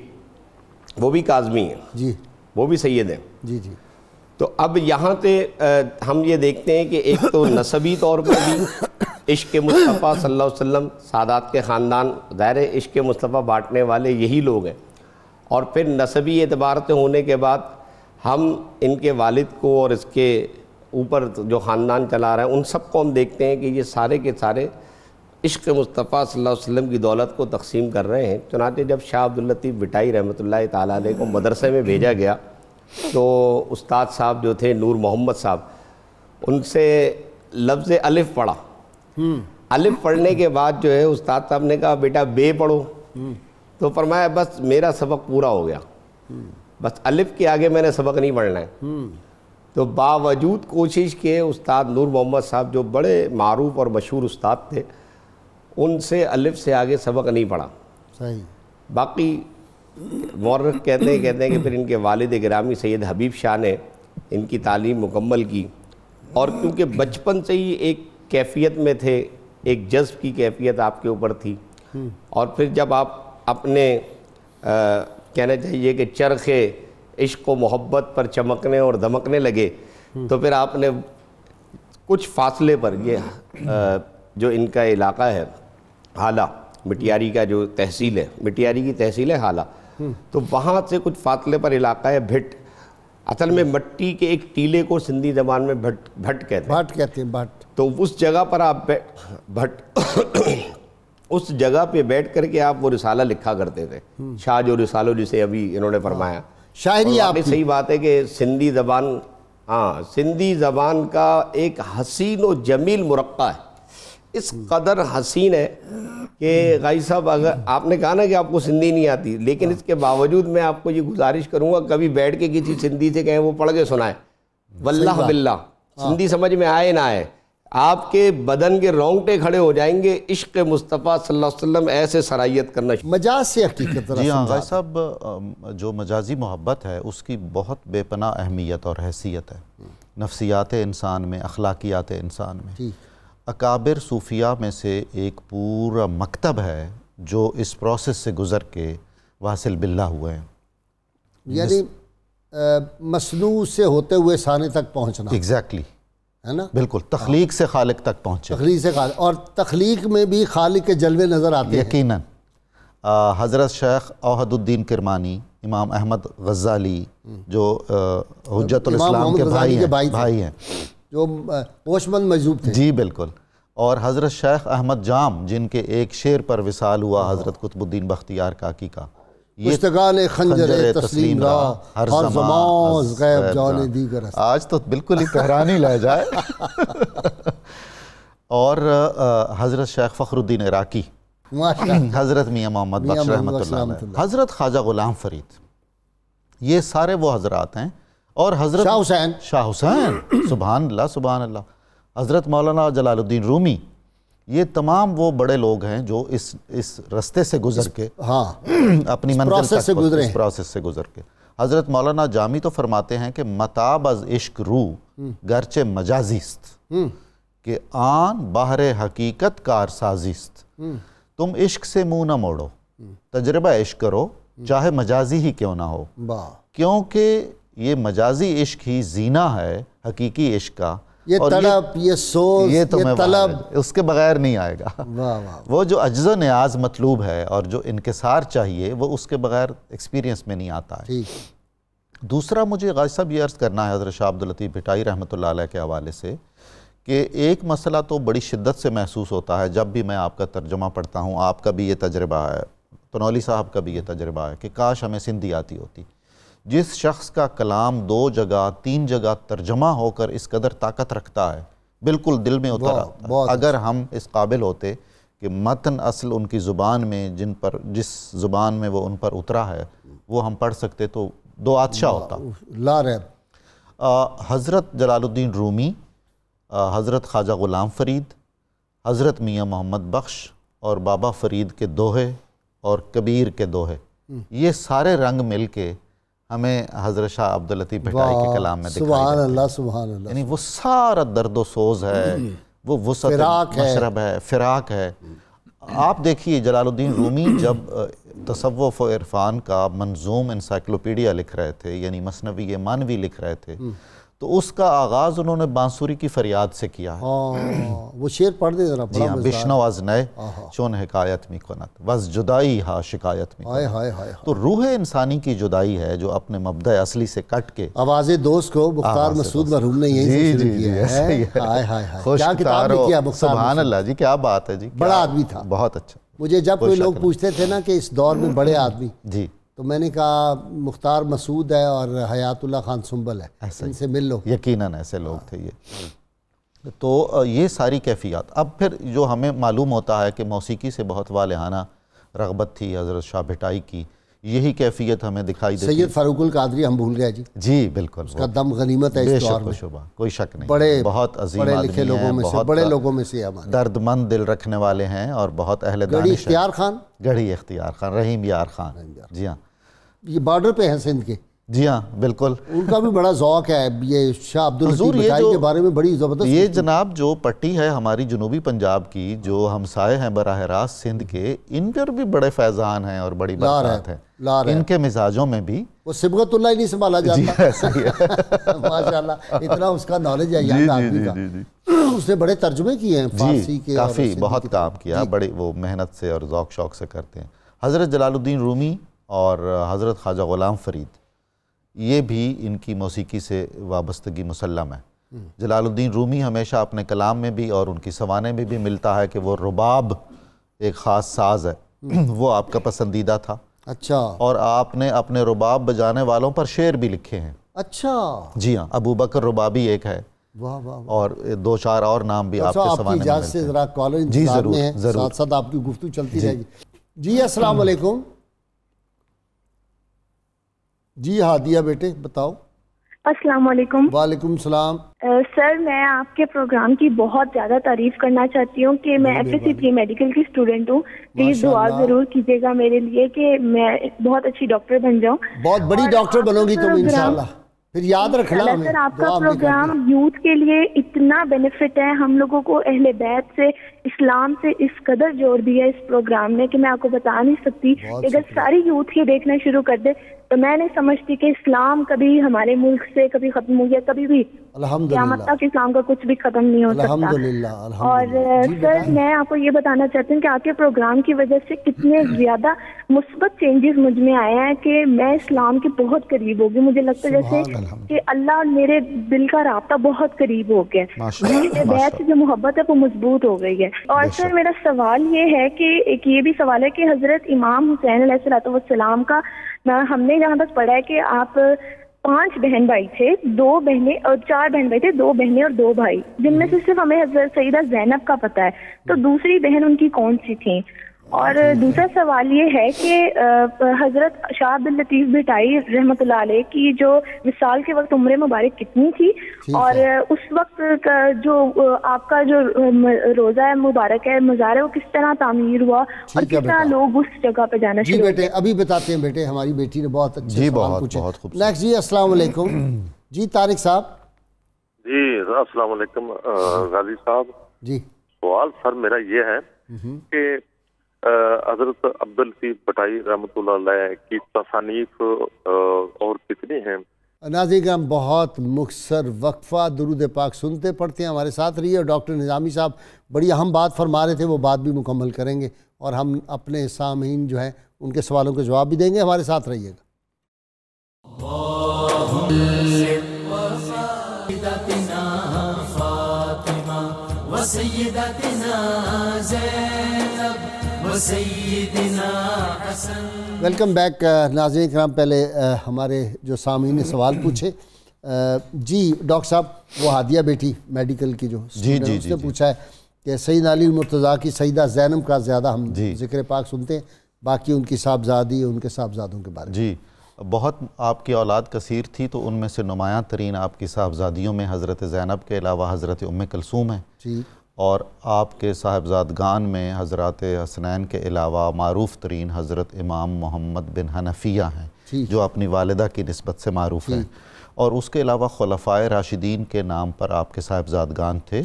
[SPEAKER 5] وہ بھی کاظمی ہیں،
[SPEAKER 2] جی
[SPEAKER 5] وہ بھی سید ہیں۔
[SPEAKER 2] جی جی۔
[SPEAKER 5] تو اب یہاں سے ہم یہ دیکھتے ہیں کہ ایک تو نسبی طور پر بھی عشق مصطفیٰ صلی اللہ علیہ وسلم، سادات کے خاندان ظاہر عشق مصطفیٰ بانٹنے والے یہی لوگ ہیں، اور پھر نسبی اعتبار سے ہونے کے بعد ہم ان کے والد کو اور اس کے اوپر جو خاندان چلا رہا ہے ان سب کو ہم دیکھتے ہیں کہ یہ سارے کے سارے عشق مصطفیٰ صلی اللہ علیہ وسلم کی دولت کو تقسیم کر رہے ہیں۔ چنانچہ جب شاہ عبداللطیف بھٹائی رحمۃ اللہ تعالیٰ علیہ کو مدرسے میں بھیجا گیا تو استاد صاحب جو تھے نور محمد صاحب، ان سے لفظ الف پڑھا۔ الف پڑھنے کے بعد جو ہے استاد صاحب نے کہا بیٹا بے پڑھو، تو فرمایا بس میرا سبق پورا ہو گیا، بس الف کے آگے میں نے سبق نہیں پڑھنا ہے۔ تو باوجود کوشش کے استاد نور محمد صاحب جو بڑے معروف اور مشہور استاد تھے، ان سے الف سے آگے سبق نہیں پڑھا۔
[SPEAKER 2] صحیح۔
[SPEAKER 5] باقی مورخ کہتے ہیں کہ پھر ان کے والد گرامی سید حبیب شاہ نے ان کی تعلیم مکمل کی، اور کیونکہ بچپن سے ہی ایک کیفیت میں تھے، ایک جذب کی کیفیت آپ کے اوپر تھی، اور پھر جب آپ اپنے کہنا چاہیے کہ چرخ عشق و محبت پر چمکنے اور دمکنے لگے، تو پھر آپ نے کچھ فاصلے پر یہ جو ان کا علاقہ ہے حالہ، مٹیاری کا جو تحصیل ہے، مٹیاری کی تحصیل ہے حالہ، تو وہاں سے کچھ فاصلے پر علاقہ ہے بھٹ، اصل میں مٹی کے ایک ٹیلے کو سندھی زبان میں بھٹ کہتے ہیں،
[SPEAKER 2] بھٹ کہتے ہیں، بھٹ۔
[SPEAKER 5] تو اس جگہ پر آپ بھٹ اس جگہ پہ بیٹھ کر کے آپ وہ رسالہ لکھا کرتے تھے، شاہ جو رسالو جسے ابھی انہوں نے فرمایا،
[SPEAKER 2] شاعری آپ کی۔
[SPEAKER 5] صحیح بات ہے کہ سندھی زبان، سندھی زبان کا ایک حسین و جمیل مرقع ہے، اس قدر حسین ہے کہ غازی صاحب اگر آپ نے کہا نا کہ آپ کو سندھی نہیں آتی، لیکن اس کے باوجود میں آپ کو یہ گزارش کروں گا کبھی بیٹھ کے کسی سندھی سے کہیں وہ پڑھ کے سنائے، واللہ باللہ سندھی سمجھ میں آئے نہ آئے، آپ کے بدن کے رونگٹے کھڑے ہو جائیں گے، عشق مصطفیٰ صلی اللہ علیہ وسلم ایسے سرائیت کرنا۔
[SPEAKER 2] مجاز سے حقیقت
[SPEAKER 3] جی ہاں غازی صاحب، جو مجازی محبت ہے اس کی بہت بے پناہ اہمیت اور حیثیت ہے نفسیات انسان میں، اخلاقیات انسان میں۔ اکابر صوفیاء میں سے ایک پورا مکتب ہے جو اس پروسیس سے گزر کے واصل باللہ ہوئے ہیں،
[SPEAKER 2] یعنی مصنوع سے ہوتے ہوئے ثانی تک پہنچنا،
[SPEAKER 3] ایگزیکٹلی
[SPEAKER 2] ہے نا؟
[SPEAKER 3] بالکل، تخلیق سے خالق تک پہنچے،
[SPEAKER 2] تخلیق سے خالق، اور تخلیق میں بھی خالق کے جلوے نظر آتے ہیں
[SPEAKER 3] یقیناً۔ حضرت شیخ اوحد الدین کرمانی، امام احمد غزالی جو حجت الاسلام کے بھائی ہیں،
[SPEAKER 2] جو ہوش مند مجذوب تھے،
[SPEAKER 3] جی بالکل، اور حضرت شیخ احمد جام جن کے ایک شعر پر وصال ہوا حضرت قطب الدین بختیار کاکی کا،
[SPEAKER 2] پشتگان خنجر تسلیم را ہر زمان غیب جان دیگر است۔
[SPEAKER 3] آج تو بالکل ہی تہرانی لے جائے۔ اور حضرت شیخ فخر الدین عراقی، حضرت میاں محمد بخش رحمۃ اللہ علیہ، حضرت خواجہ غلام فرید، یہ سارے وہ حضرات ہیں، اور حضرت شاہ حسین، سبحان اللہ سبحان اللہ، حضرت مولانا جلال الدین رومی، یہ تمام وہ بڑے لوگ ہیں جو اس رستے سے گزر کے اپنی منزل تک اس پروسیس سے گزر کے. حضرت مولانا جامی تو فرماتے ہیں کہ متاب از عشق روح گرچہ مجازیست کہ آن باہر حقیقت کار سازیست. تم عشق سے منہ نہ موڑو، تجربہ عشق کرو چاہے مجازی ہی کیوں نہ ہو، کیونکہ یہ مجازی عشق ہی زینہ ہے حقیقی عشق کا.
[SPEAKER 2] یہ طلب، یہ سوز، یہ طلب
[SPEAKER 3] اس کے بغیر نہیں آئے گا. وہ جو عجز و نیاز مطلوب ہے اور جو انکسار چاہیے وہ اس کے بغیر ایکسپیرینس میں نہیں آتا ہے. دوسرا مجھے غازی صاحب یہ عرض کرنا ہے حضرت شاہ عبداللطیف بھٹائی رحمۃ اللہ علیہ کے حوالے سے کہ ایک مسئلہ تو بڑی شدت سے محسوس ہوتا ہے جب بھی میں آپ کا ترجمہ پڑھتا ہوں. آپ کا بھی یہ تجربہ ہے، تنولی صاحب کا بھی یہ تجربہ ہے کہ کاش ہمیں سندھی آتی ہوتی. جس شخص کا کلام 2 جگہ 3 جگہ ترجمہ ہو کر اس قدر طاقت رکھتا ہے، بالکل دل میں اتر آتا ہے. اگر ہم اس قابل ہوتے کہ متن اصل ان کی زبان میں جس زبان میں وہ ان پر اترا ہے وہ ہم پڑھ سکتے تو 2 آتشاہ ہوتا. حضرت جلال الدین رومی، حضرت خواجہ غلام فرید، حضرت میاں محمد بخش اور بابا فرید کے دوہے اور کبیر کے دوہے، یہ سارے رنگ مل کے ہمیں حضرت شاہ عبداللطیف بھٹائی کے کلام میں دکھائی
[SPEAKER 2] سبحان اللہ سبحان اللہ.
[SPEAKER 3] یعنی وہ سارا درد و سوز ہے، وہ وسعت مشرب ہے، فراق ہے. آپ دیکھیے جلال الدین رومی جب تصوف و عرفان کا منظوم انسائکلوپیڈیا لکھ رہے تھے، یعنی مثنوی مانوی لکھ رہے تھے، تو اس کا آغاز انہوں نے بانسوری کی فریاد سے کیا ہے.
[SPEAKER 2] وہ شعر پڑھ دے ذرا.
[SPEAKER 3] جی ہاں، بشنو از نئے چون حکایت می کنت وز جدائی ہا شکایت می کنت. تو روح انسانی کی جدائی ہے جو اپنے مبدأ اصلی سے کٹ کے.
[SPEAKER 2] آواز دوست کو مختار مسعود مرحوم نے یہیں سے شروع کیا ہے. کیا کتاب لکھی ہے مختار.
[SPEAKER 3] سبحان اللہ جی، کیا بات ہے جی.
[SPEAKER 2] بڑا آدمی تھا،
[SPEAKER 3] بہت اچھا.
[SPEAKER 2] مجھے جب کوئی لوگ پوچھتے تھے نا کہ اس دور میں بڑے آدمی،
[SPEAKER 3] جی
[SPEAKER 2] تو میں نے کہا مختار مسعود ہے اور حیات اللہ خان سنبل ہے، ان سے مل لو.
[SPEAKER 3] یقیناً ایسے لوگ تھے یہ. تو یہ ساری کیفیات. اب پھر جو ہمیں معلوم ہوتا ہے کہ موسیقی سے بہت والہانہ رغبت تھی حضرت شاہ بھٹائی کی، یہی کیفیت ہمیں دکھائی دیتی.
[SPEAKER 2] سید فاروق القادری ہم بھول گئے جی.
[SPEAKER 3] جی بالکل،
[SPEAKER 2] اس کا دم غنیمت ہے اس دور میں.
[SPEAKER 3] شبہ کوئی شک نہیں. بہت عظیم
[SPEAKER 2] بڑے لکھے لوگوں میں سے، بڑے لوگوں میں سے ہمارے
[SPEAKER 3] درد مند دل رکھنے والے ہیں اور بہت اہل دانش ہیں.
[SPEAKER 2] گڑھی اختیار خان،
[SPEAKER 3] گڑھی اختیار خان، رحیم یار خان. جی ہاں،
[SPEAKER 2] یہ بارڈر پہ ہیں سندھ کے.
[SPEAKER 3] جی ہاں بالکل.
[SPEAKER 2] ان کا بھی بڑا ذوق ہے. یہ شاہ عبداللطیف بھٹائی کے بارے میں بڑی زبردست.
[SPEAKER 3] یہ جناب جو پٹی ہے ہماری جنوبی پنجاب کی، جو ہمسائے ہیں براہ راست سندھ کے، ان پر بھی بڑے فیضان ہیں اور بڑی برکات ہیں. ان کے مزاجوں میں بھی
[SPEAKER 2] وہ صبغت اللہ ہی نہیں سنبھالا جاتا. ماشاءاللہ اتنا اس کا نالج ہے یاد آدمی کا. اس نے بڑے ترجمے کیے ہیں فارسی کے،
[SPEAKER 3] کافی بہت کام کیا. بڑے وہ محنت سے اور ذوق شوق سے کرتے ہیں. حضرت جلال الدین رومی اور حضرت خواجہ غلام فرید، یہ بھی ان کی موسیقی سے وابستگی مسلم ہے. جلال الدین رومی ہمیشہ اپنے کلام میں بھی اور ان کی سوانے میں بھی ملتا ہے کہ وہ رباب ایک خاص ساز ہے، وہ آپ کا پسندیدہ تھا.
[SPEAKER 2] اچھا.
[SPEAKER 3] اور آپ نے اپنے رباب بجانے والوں پر شعر بھی لکھے ہیں.
[SPEAKER 2] اچھا.
[SPEAKER 3] جی ہاں، ابو بکر ربابی ایک ہے.
[SPEAKER 2] واہ واہ.
[SPEAKER 3] اور 2-4 اور نام بھی آپ کے سوانے میں
[SPEAKER 2] اجازت سے ذرا کالر انتظار میں ہے، ساتھ ساتھ آپ کی گفتگو چلتی رہے گی. جی السلام علیکم. جی ہادیہ بیٹے بتاؤ.
[SPEAKER 6] السلام علیکم.
[SPEAKER 2] وعلیکم السلام.
[SPEAKER 6] سر میں آپ کے پروگرام کی بہت زیادہ تعریف کرنا چاہتی ہوں کہ میں F S C pre medical کی اسٹوڈنٹ ہوں. پلیز دعا ضرور کیجیے گا میرے لیے کہ میں بہت اچھی ڈاکٹر بن جاؤں.
[SPEAKER 2] بہت بڑی ڈاکٹر بنو گی تم انشاءاللہ. پھر یاد رکھنا
[SPEAKER 6] سر آپ کا پروگرام یوتھ کے لیے اتنا بینیفٹ ہے. ہم لوگوں کو اہل بیت سے، اسلام سے اس قدر جوڑ دیا اس پروگرام نے کہ میں آپ کو بتا نہیں سکتی. اگر ساری یوتھ یہ دیکھنا شروع کر دے تو میں نہیں سمجھتی کہ اسلام کبھی ہمارے ملک سے کبھی ختم ہو گیا. کبھی بھی قیامت تک اسلام کا کچھ بھی ختم نہیں ہو سکتا. اور سر میں آپ کو یہ بتانا چاہتی ہوں کہ آپ کے پروگرام کی وجہ سے کتنے زیادہ مثبت چینجز مجھ میں آئے ہیں کہ میں اسلام کے بہت قریب ہو گئی. مجھے لگتا ہے جیسے کہ اللہ اور میرے دل کا رابطہ بہت قریب ہو گیا. میرے بیت سے جو محبت ہے وہ مضبوط ہو گئی ہے. اور سر میرا سوال یہ ہے کہ ایک یہ بھی سوال ہے کہ حضرت امام حسین علیہ السلام کا ہم نے جہاں تک پڑھا ہے کہ آپ 5 بہن بھائی تھے، 2 بہنیں اور 4 بہن بھائی تھے، 2 بہنیں اور 2 بھائی، جن میں سے صرف ہمیں حضرت سیدہ زینب کا پتہ ہے. تو دوسری بہن ان کی کون سی تھیں؟ اور دوسرا سوال یہ ہے کہ حضرت شاہ عبد الطیف بھٹائی رحمۃ اللہ علیہ کی جو وصال کے وقت عمر مبارک کتنی تھی، اور اس وقت کا جو آپ کا جو روزہ مبارک ہے مزار ہے وہ کس طرح تعمیر ہوا اور کس طرح لوگ اس جگہ پہ جانا شروع
[SPEAKER 2] جی بیٹے ابھی بتاتے ہیں بیٹے، ہماری بیٹی نے بہت اچھے سوال پوچھے۔ نیکسٹ جی السلام علیکم جی طارق صاحب۔
[SPEAKER 7] جی السلام علیکم غازی صاحب جی، سوال سر میرا یہ ہے کہ حضرت عبد الطیف بھٹائی رحمۃ اللہ علیہ کی تصانیف اور کتنی ہیں؟
[SPEAKER 2] ناظرین کرام بہت مختصر وقفہ درود پاک سنتے پڑھتے ہیں، ہمارے ساتھ رہیے، اور ڈاکٹر نظامی صاحب بڑی اہم بات فرما رہے تھے، وہ بات بھی مکمل کریں گے اور ہم اپنے سامعین جو ہیں ان کے سوالوں کے جواب بھی دیں گے، ہمارے ساتھ رہیے گا۔ ویلکم بیک ناظرین کرام۔ پہلے ہمارے جو سامعین نے سوال پوچھے، جی ڈاکٹر صاحب وہ ہادیہ بیٹی میڈیکل کی جو اس نے پوچھا ہے کہ سیدنا علی المرتضیٰ کی سیدہ زینب کا زیادہ ہم ذکر پاک سنتے ہیں، باقی ان کی صاحبزادی ان کے صاحبزادوں کے بارے میں۔
[SPEAKER 3] جی بہت آپ کی اولاد کثیر تھی، تو ان میں سے نمایاں ترین آپ کی صاحبزادیوں میں حضرت زینب کے علاوہ حضرت ام کلثوم ہیں جی، اور آپ کے صاحبزادگان میں حضرات حسنین کے علاوہ معروف ترین حضرت امام محمد بن حنفیہ ہیں جو اپنی والدہ کی نسبت سے معروف ہیں، اور اس کے علاوہ خلفائے راشدین کے نام پر آپ کے صاحبزادگان تھے،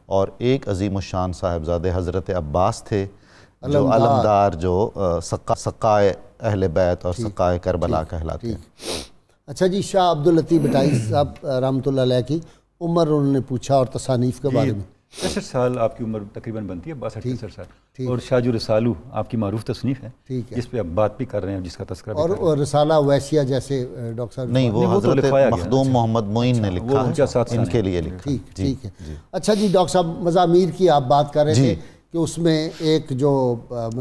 [SPEAKER 3] اور ایک عظیم الشان صاحبزادے حضرت عباس تھے جو علمدار، جو سقائے اہل بیت اور سقائے کربلا کہلاتے ہیں۔
[SPEAKER 2] اچھا جی، شاہ عبد الطیف بھٹائی صاحب رحمۃ اللہ علیہ کی عمر انہوں نے پوچھا اور تصانیف کے بارے میں۔
[SPEAKER 4] 65 سال آپ کی عمر تقریباً بنتی ہے، 62-63 سال، اور شاہ جو رسالو آپ کی معروف تصنیف ہے جس پہ آپ بات بھی کر رہے ہیں، جس کا تذکرہ بھی کر رہے ہیں،
[SPEAKER 2] اور رسالہ ویسیہ جیسے ڈاکٹر صاحب
[SPEAKER 3] نہیں، وہ حضرت مخدوم محمد معین نے لکھا ہے، ان کے لیے لکھا۔
[SPEAKER 2] ٹھیک ہے۔ اچھا جی ڈاکٹر صاحب مزامیر کی آپ بات کر رہے تھے کہ اس میں ایک جو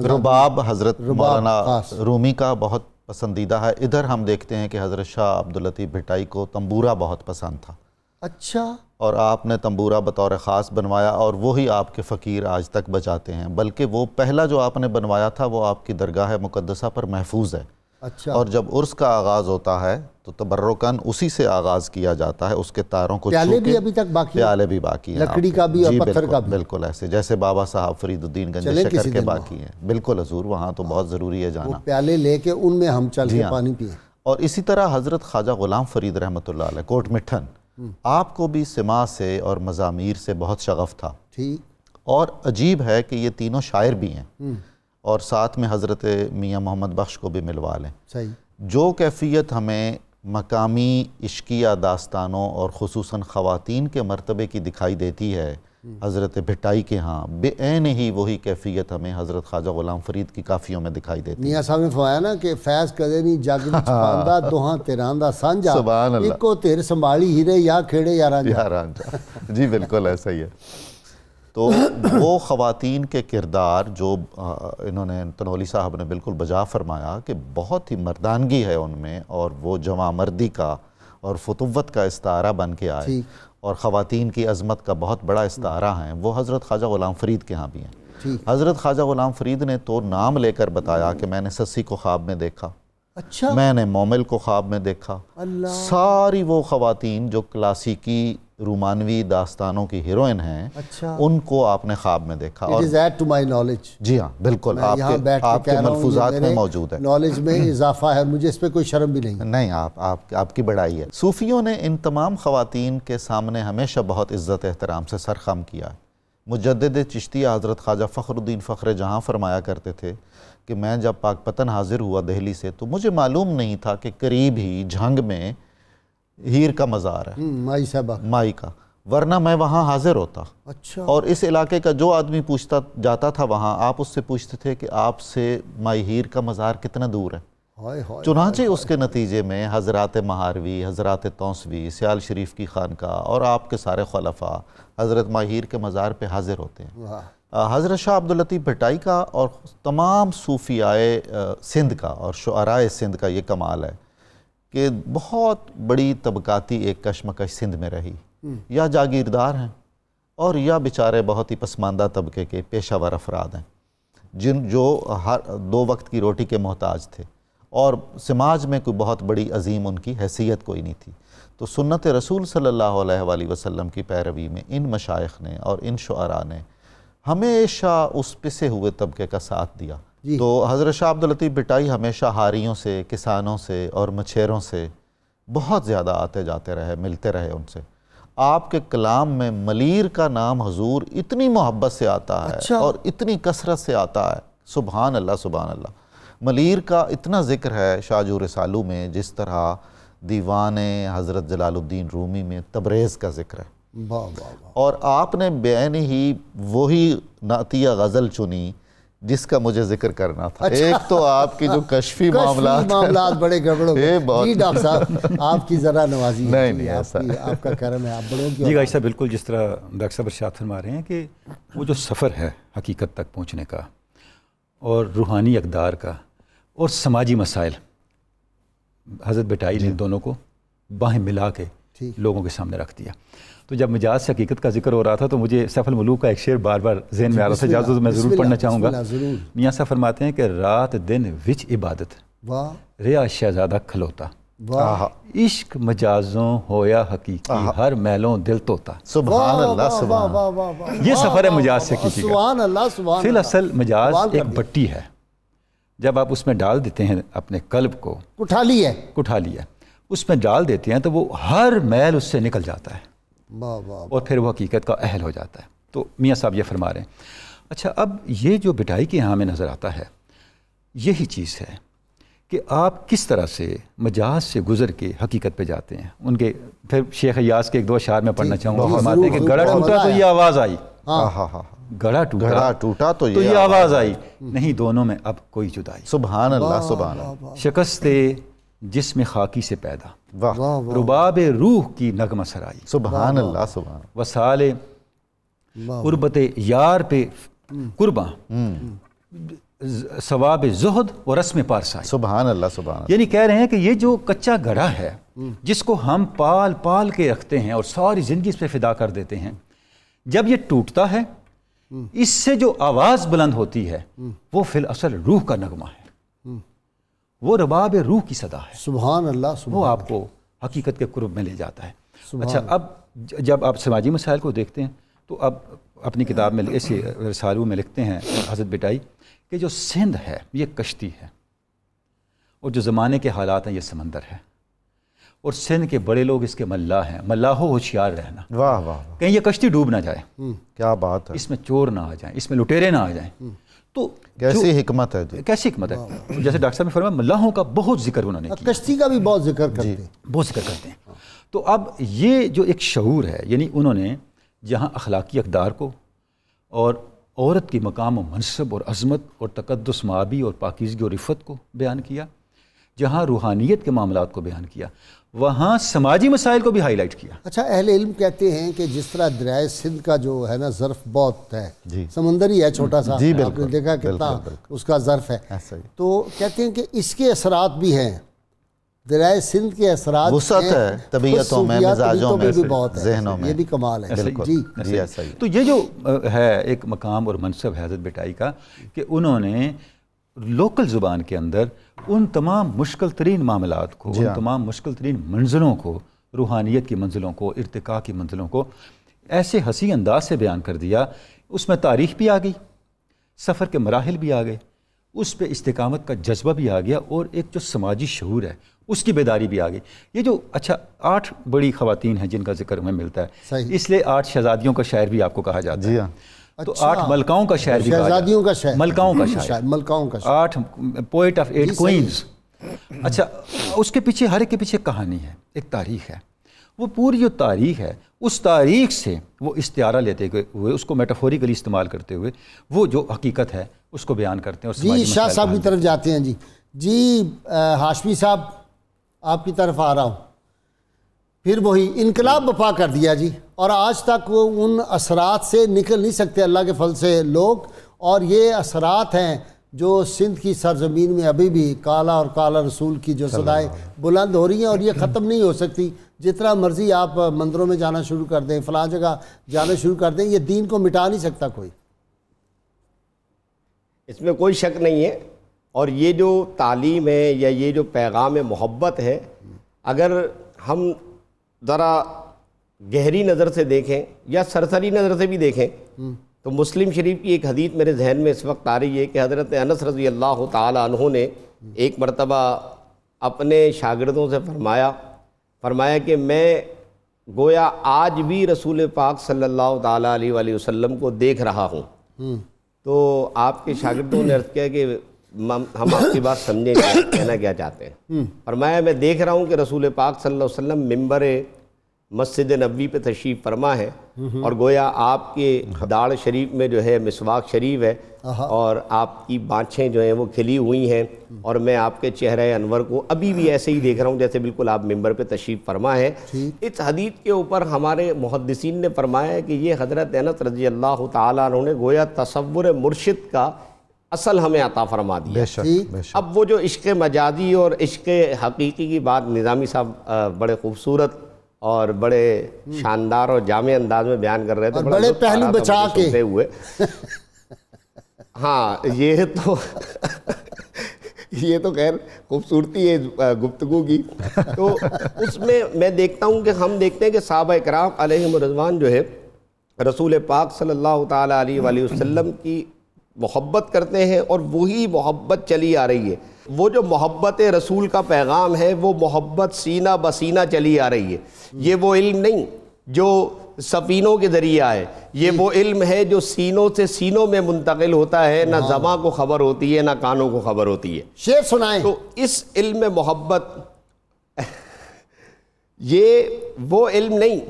[SPEAKER 3] رباب حضرت مولانا رومی کا بہت پسندیدہ ہے۔ ادھر ہم دیکھتے ہیں کہ حضرت شاہ عبد الطیف بھٹائی کو تنبورہ بہت پسند تھا،
[SPEAKER 2] اچھا،
[SPEAKER 3] اور آپ نے تنبورہ بطور خاص بنوایا، اور وہی آپ کے فقیر آج تک بجاتے ہیں، بلکہ وہ پہلا جو آپ نے بنوایا تھا وہ آپ کی درگاہ مقدسہ پر محفوظ ہے۔
[SPEAKER 2] اچھا،
[SPEAKER 3] اور جب عرس کا آغاز ہوتا ہے تو تبرکاً اسی سے آغاز کیا جاتا ہے، اس کے تاروں کو
[SPEAKER 2] پیالے بھی ابھی تک باقی ہیں،
[SPEAKER 3] پیالے بھی باقی ہیں،
[SPEAKER 2] لکڑی کا بھی اور پتھر کا بھی،
[SPEAKER 3] بالکل ایسے جیسے بابا صاحب فرید الدین گنج شکر کے باقی ہیں۔ بالکل حضور، وہاں تو بہت ضروری ہے جانا،
[SPEAKER 2] پیالے لے کے ان میں ہم چل کے پانی پئیں۔
[SPEAKER 3] اور اسی طرح حضرت خواجہ غلام فرید رحمۃ اللہ علیہ کوٹ مٹھن، آپ کو بھی سماع سے اور مزامیر سے بہت شغف تھا، اور عجیب ہے کہ یہ تینوں شاعر بھی ہیں، اور ساتھ میں حضرت میاں محمد بخش کو بھی ملوا لیں۔ جو کیفیت ہمیں مقامی عشقیہ داستانوں اور خصوصاً خواتین کے مرتبے کی دکھائی دیتی ہے حضرت بھٹائی کے ہاں، بے عین ہی وہی کیفیت ہمیں حضرت خواجہ غلام فرید کی کافیوں میں دکھائی دیتی ہے۔
[SPEAKER 2] میاں صاحب نے فرمایا نا کہ فیض کدے نہیں جگ وچ پاندا دوہاں تیراں دا سانجا، ایکو تیر سنبھالی ہیرے یا کھیڑے یا رانجا۔
[SPEAKER 3] جی بالکل ایسا ہی ہے۔ تو وہ خواتین کے کردار جو انہوں نے تنولی صاحب نے بالکل بجا فرمایا کہ بہت ہی مردانگی ہے ان میں، اور وہ جواں مردی کا اور فتوت کا استعارہ بن کے آئے، اور خواتین کی عظمت کا بہت بڑا استعارہ ہیں، وہ حضرت خواجہ غلام فرید کے ہاں بھی ہیں۔ حضرت خواجہ غلام فرید نے تو نام لے کر بتایا کہ میں نے سسی کو خواب میں دیکھا،
[SPEAKER 2] اچھا،
[SPEAKER 3] میں نے مومل کو خواب میں دیکھا، ساری وہ خواتین جو کلاسیکی رومانوی داستانوں کی ہیروئن ہیں ان کو آپ نے خواب میں دیکھا۔
[SPEAKER 2] It is add to my knowledge۔
[SPEAKER 3] جی ہاں بالکل، آپ کے ملفوظات میں موجود ہے،
[SPEAKER 2] نالج میں اضافہ ہے، مجھے اس پہ کوئی شرم بھی نہیں۔
[SPEAKER 3] نہیں، آپ کی بڑائی ہے۔ صوفیوں نے ان تمام خواتین کے سامنے ہمیشہ بہت عزت احترام سے سرخم کیا ہے۔ مجدد چشتیہ حضرت خواجہ فخر الدین فخر جہاں فرمایا کرتے تھے کہ میں جب پاک پتن حاضر ہوا دہلی سے تو مجھے معلوم نہیں تھا کہ قریب ہی جھنگ میں ہیر کا مزار ہے،
[SPEAKER 2] مائی صاحبہ،
[SPEAKER 3] مائی کا، ورنہ میں وہاں حاضر ہوتا۔
[SPEAKER 2] اچھا،
[SPEAKER 3] اور اس علاقے کا جو آدمی پوچھتا جاتا تھا وہاں، آپ اس سے پوچھتے تھے کہ آپ سے مائی ہیر کا مزار کتنا دور ہے۔ چنانچہ اس کے نتیجے میں حضرات مہاروی، حضرات توسوی، سیال شریف کی خانقاہ اور آپ کے سارے خلفاء حضرت مائی ہیر کے مزار پہ حاضر ہوتے ہیں۔ حضرت شاہ عبد الطیف بھٹائی کا اور تمام صوفیائے سندھ کا اور شعرائے سندھ کا یہ کمال ہے کہ بہت بڑی طبقاتی ایک کشمکش سندھ میں رہی، یا جاگیردار ہیں اور یا بیچارے بہت ہی پسماندہ طبقے کے پیشہ ور افراد ہیں، جو ہر 2 وقت کی روٹی کے محتاج تھے، اور سماج میں کوئی بہت بڑی عظیم ان کی حیثیت کوئی نہیں تھی. تو سنت رسول صلی اللہ علیہ وآلہ وسلم کی پیروی میں ان مشائخ نے اور ان شعراء نے ہمیشہ اس پسے ہوئے طبقے کا ساتھ دیا. تو حضرت شاہ عبداللطیف بھٹائی ہمیشہ ہاریوں سے، کسانوں سے اور مچھیروں سے بہت زیادہ آتے جاتے رہے، ملتے رہے ان سے. آپ کے کلام میں ملیر کا نام حضور اتنی محبت سے آتا ہے اور اتنی کثرت سے آتا ہے، سبحان اللہ سبحان اللہ. ملیر کا اتنا ذکر ہے شاہجو رسالو میں جس طرح دیوان حضرت جلال الدین رومی میں تبریز کا ذکر ہے. اور آپ نے بعین ہی وہی نعتیہ غزل چنی جس کا مجھے ذکر کرنا تھا. ایک تو آپ کی جو کشفی معاملات
[SPEAKER 2] بڑے گڑبڑ ہو گئے. جی ڈاکٹر صاحب آپ کی ذرا نوازی ہے. نہیں ایسا آپ کا کرم ہے، آپ بڑوں کی.
[SPEAKER 4] جی غازی صاحب بالکل جس طرح ڈاکٹر صاحب ارشاد فرما رہے ہیں کہ وہ جو سفر ہے حقیقت تک پہنچنے کا اور روحانی اقدار کا اور سماجی مسائل، حضرت بھٹائی نے دونوں کو باہیں ملا کے لوگوں کے سامنے رکھ دیا. تو جب مجاز سے حقیقت کا ذکر ہو رہا تھا تو مجھے سیف الملوک کا ایک شعر بار بار ذہن میں آ رہا تھا، اجازت میں ضرور پڑھنا چاہوں گا. میاں صاحب فرماتے ہیں کہ رات دن وچ عبادت ریا شہزادہ کھلوتا، عشق مجازوں ہویا حقیقی ہر محلوں دل توتا.
[SPEAKER 3] سبحان اللہ سبحان اللہ.
[SPEAKER 4] یہ سفر ہے مجاز سے حقیقی کا.
[SPEAKER 2] سبحان اللہ سبحان اللہ.
[SPEAKER 4] فی الاصل مجاز ایک بٹی ہے، جب آپ اس میں ڈال دیتے ہیں اپنے قلب کو، کٹھالی ہے اس میں ڈال دیتے ہیں تو وہ ہر میل اس سے نکل جاتا ہے اور پھر وہ حقیقت کا اہل ہو جاتا ہے. تو میاں صاحب یہ فرما رہے ہیں. اچھا اب یہ جو بھٹائی کے یہاں میں نظر آتا ہے یہی چیز ہے کہ آپ کس طرح سے مجاز سے گزر کے حقیقت پہ جاتے ہیں. ان کے پھر شیخ ایاز کے 2 اشعار میں پڑھنا چاہوں گا. فرماتے ہیں کہ گڑا ٹوٹا تو یہ آواز آئی، گڑا ٹوٹا تو یہ آواز آئی، نہیں دونوں میں اب کوئی جدائی.
[SPEAKER 3] سبحان اللہ سبحان اللہ.
[SPEAKER 4] شکست جسم خاکی سے پیدا، رباب روح کی نغمہ سرائی.
[SPEAKER 3] سبحان اللہ سبحان.
[SPEAKER 4] وصال قربت یار پہ قرباں، ثواب زہد و رسم پارسائی.
[SPEAKER 3] سبحان اللہ سبحان.
[SPEAKER 4] یعنی کہہ رہے ہیں کہ یہ جو کچا گھڑا ہے جس کو ہم پال پال کے رکھتے ہیں اور ساری زندگی اس پہ فدا کر دیتے ہیں، جب یہ ٹوٹتا ہے اس سے جو آواز بلند ہوتی ہے وہ فی الاصل روح کا نغمہ ہے، وہ رباب روح کی صدا ہے.
[SPEAKER 2] سبحان اللہ.
[SPEAKER 4] وہ آپ کو حقیقت کے قرب میں لے جاتا ہے. اچھا اب جب آپ سماجی مسائل کو دیکھتے ہیں تو اب اپنی کتاب میں ایسے رسالوں میں لکھتے ہیں حضرت بھٹائی کہ جو سندھ ہے یہ کشتی ہے اور جو زمانے کے حالات ہیں یہ سمندر ہے، اور سندھ کے بڑے لوگ اس کے ملاح ہیں. ملاحوں ہوشیار رہنا،
[SPEAKER 3] واہ واہ،
[SPEAKER 4] کہیں یہ کشتی ڈوب نہ جائے.
[SPEAKER 3] کیا بات ہے.
[SPEAKER 4] اس میں چور نہ آ جائیں، اس میں لٹیرے نہ آ جائیں. تو
[SPEAKER 3] کیسی حکمت ہے.
[SPEAKER 4] کیسی حکمت ہے. جیسے ڈاکٹر صاحب نے فرمایا ملاحوں کا بہت ذکر انہوں نے کیا،
[SPEAKER 2] کشتی کا بھی بہت ذکر کرتے ہیں.
[SPEAKER 4] بہت ذکر کرتے ہیں. تو اب یہ جو ایک شعور ہے، یعنی انہوں نے جہاں اخلاقی اقدار کو اور عورت کی مقام و منصب اور عظمت اور تقدس مآبی اور پاکیزگی اور عفت کو بیان کیا، جہاں روحانیت کے معاملات کو بیان کیا، وہاں سماجی مسائل کو بھی ہائی لائٹ کیا.
[SPEAKER 2] اچھا اہل علم کہتے ہیں کہ جس طرح دریائے سندھ کا جو ہے نا ظرف بہت ہے، سمندر ہی ہے چھوٹا سا، آپ نے دیکھا کتنا اس کا ظرف ہے، تو کہتے ہیں کہ اس کے اثرات بھی ہیں، دریائے سندھ کے اثرات
[SPEAKER 3] وسعت ہے طبیعتوں میں، مزاجوں میں، ذہنوں میں.
[SPEAKER 2] یہ بھی کمال ہے.
[SPEAKER 3] جی ایسا ہی.
[SPEAKER 4] تو یہ جو ہے ایک مقام اور منصب ہے حضرت بھٹائی کا کہ انہوں نے لوکل زبان کے اندر ان تمام مشکل ترین معاملات کو، ان تمام مشکل ترین منزلوں کو، روحانیت کی منزلوں کو، ارتقاء کی منزلوں کو ایسے حسین انداز سے بیان کر دیا. اس میں تاریخ بھی آ گئی، سفر کے مراحل بھی آ گئے، اس پہ استقامت کا جذبہ بھی آ گیا، اور ایک جو سماجی شعور ہے اس کی بیداری بھی آ گئی. یہ جو اچھا 8 بڑی خواتین ہیں جن کا ذکر ہمیں ملتا ہے، اس لیے 8 شہزادیوں کا شاعر بھی آپ کو کہا جاتا ہے. تو 8 ملکاؤں کا شاعر بھی کہا جاتا ہے. ملکاؤں کا شاعر، 8 پوئٹ آف 8 کوئنز. اچھا اس کے پیچھے، ہر ایک کے پیچھے کہانی ہے، ایک تاریخ ہے. وہ پوری جو تاریخ ہے اس تاریخ سے وہ استعارہ لیتے ہوئے، اس کو میٹافوریکلی استعمال کرتے ہوئے وہ جو حقیقت ہے اس کو بیان کرتے ہیں.
[SPEAKER 2] جی شاہ صاحب کی طرف جاتے ہیں. جی ہاشمی صاحب آپ کی طرف آ رہا ہوں. پھر وہی انقلاب بپا کر دیا جی، اور آج تک وہ ان اثرات سے نکل نہیں سکتے اللہ کے فضل سے لوگ. اور یہ اثرات ہیں جو سندھ کی سرزمین میں ابھی بھی کالا اور کالا رسول کی جو صدائیں بلند ہو رہی ہیں، اور یہ ختم نہیں ہو سکتی. جتنا مرضی آپ مندروں میں جانا شروع کر دیں، فلاں جگہ جانا شروع کر دیں، یہ دین کو مٹا نہیں سکتا کوئی.
[SPEAKER 5] اس میں کوئی شک نہیں ہے. اور یہ جو تعلیم ہے یا یہ جو پیغام محبت ہے، اگر ہم ذرا گہری نظر سے دیکھیں یا سرسری نظر سے بھی دیکھیں تو مسلم شریف کی ایک حدیث میرے ذہن میں اس وقت آ رہی ہے کہ حضرت انس رضی اللہ تعالی عنہ نے ایک مرتبہ اپنے شاگردوں سے فرمایا کہ میں گویا آج بھی رسول پاک صلی اللہ تعالی علیہ وآلہ وسلم کو دیکھ رہا ہوں. تو آپ کے شاگردوں نے عرض کیا کہ ہم آپ کی بات سمجھیں گے، کہنا کیا چاہتے ہیں. فرمایا میں دیکھ رہا ہوں کہ رسول پاک صلی اللہ علیہ وسلم ممبر مسجد نبوی پہ تشریف فرما ہے اور گویا آپ کے داڑھ شریف میں جو ہے مسواک شریف ہے اور آپ کی بانچھیں جو ہیں وہ کھلی ہوئی ہیں، اور میں آپ کے چہرہ انور کو ابھی بھی ایسے ہی دیکھ رہا ہوں جیسے بالکل آپ ممبر پہ تشریف فرما ہے. اس حدیث کے اوپر ہمارے محدثین نے فرمایا ہے کہ یہ حضرت انس رضی اللہ تعالیٰ عنہ نے گویا تصور مرشد کا اصل ہمیں عطا فرما دیا. اب وہ جو عشق مجازی اور عشق حقیقی کی بات نظامی صاحب بڑے خوبصورت اور بڑے شاندار اور جامع انداز میں بیان کر رہے تھے،
[SPEAKER 2] بڑے پہلو بچا کے
[SPEAKER 5] ہوئے. ہاں یہ تو خیر خوبصورتی ہے گفتگو کی. تو اس میں دیکھتا ہوں کہ ہم دیکھتے ہیں کہ صحابہ کرام علیہم الرضوان جو ہے رسول پاک صلی اللہ تعالیٰ علیہ وآلہ وسلم کی محبت کرتے ہیں اور وہی محبت چلی آ رہی ہے. وہ جو محبت رسول کا پیغام ہے وہ محبت سینہ بسینہ چلی آ رہی ہے. یہ وہ علم نہیں جو سفینوں کے ذریعے آئے، یہ وہ علم ہے جو سینوں سے سینوں میں منتقل ہوتا ہے، نہ زباں کو خبر ہوتی ہے نہ کانوں کو خبر ہوتی ہے.
[SPEAKER 2] شعر سنائیں.
[SPEAKER 5] تو اس علم میں محبت یہ وہ علم نہیں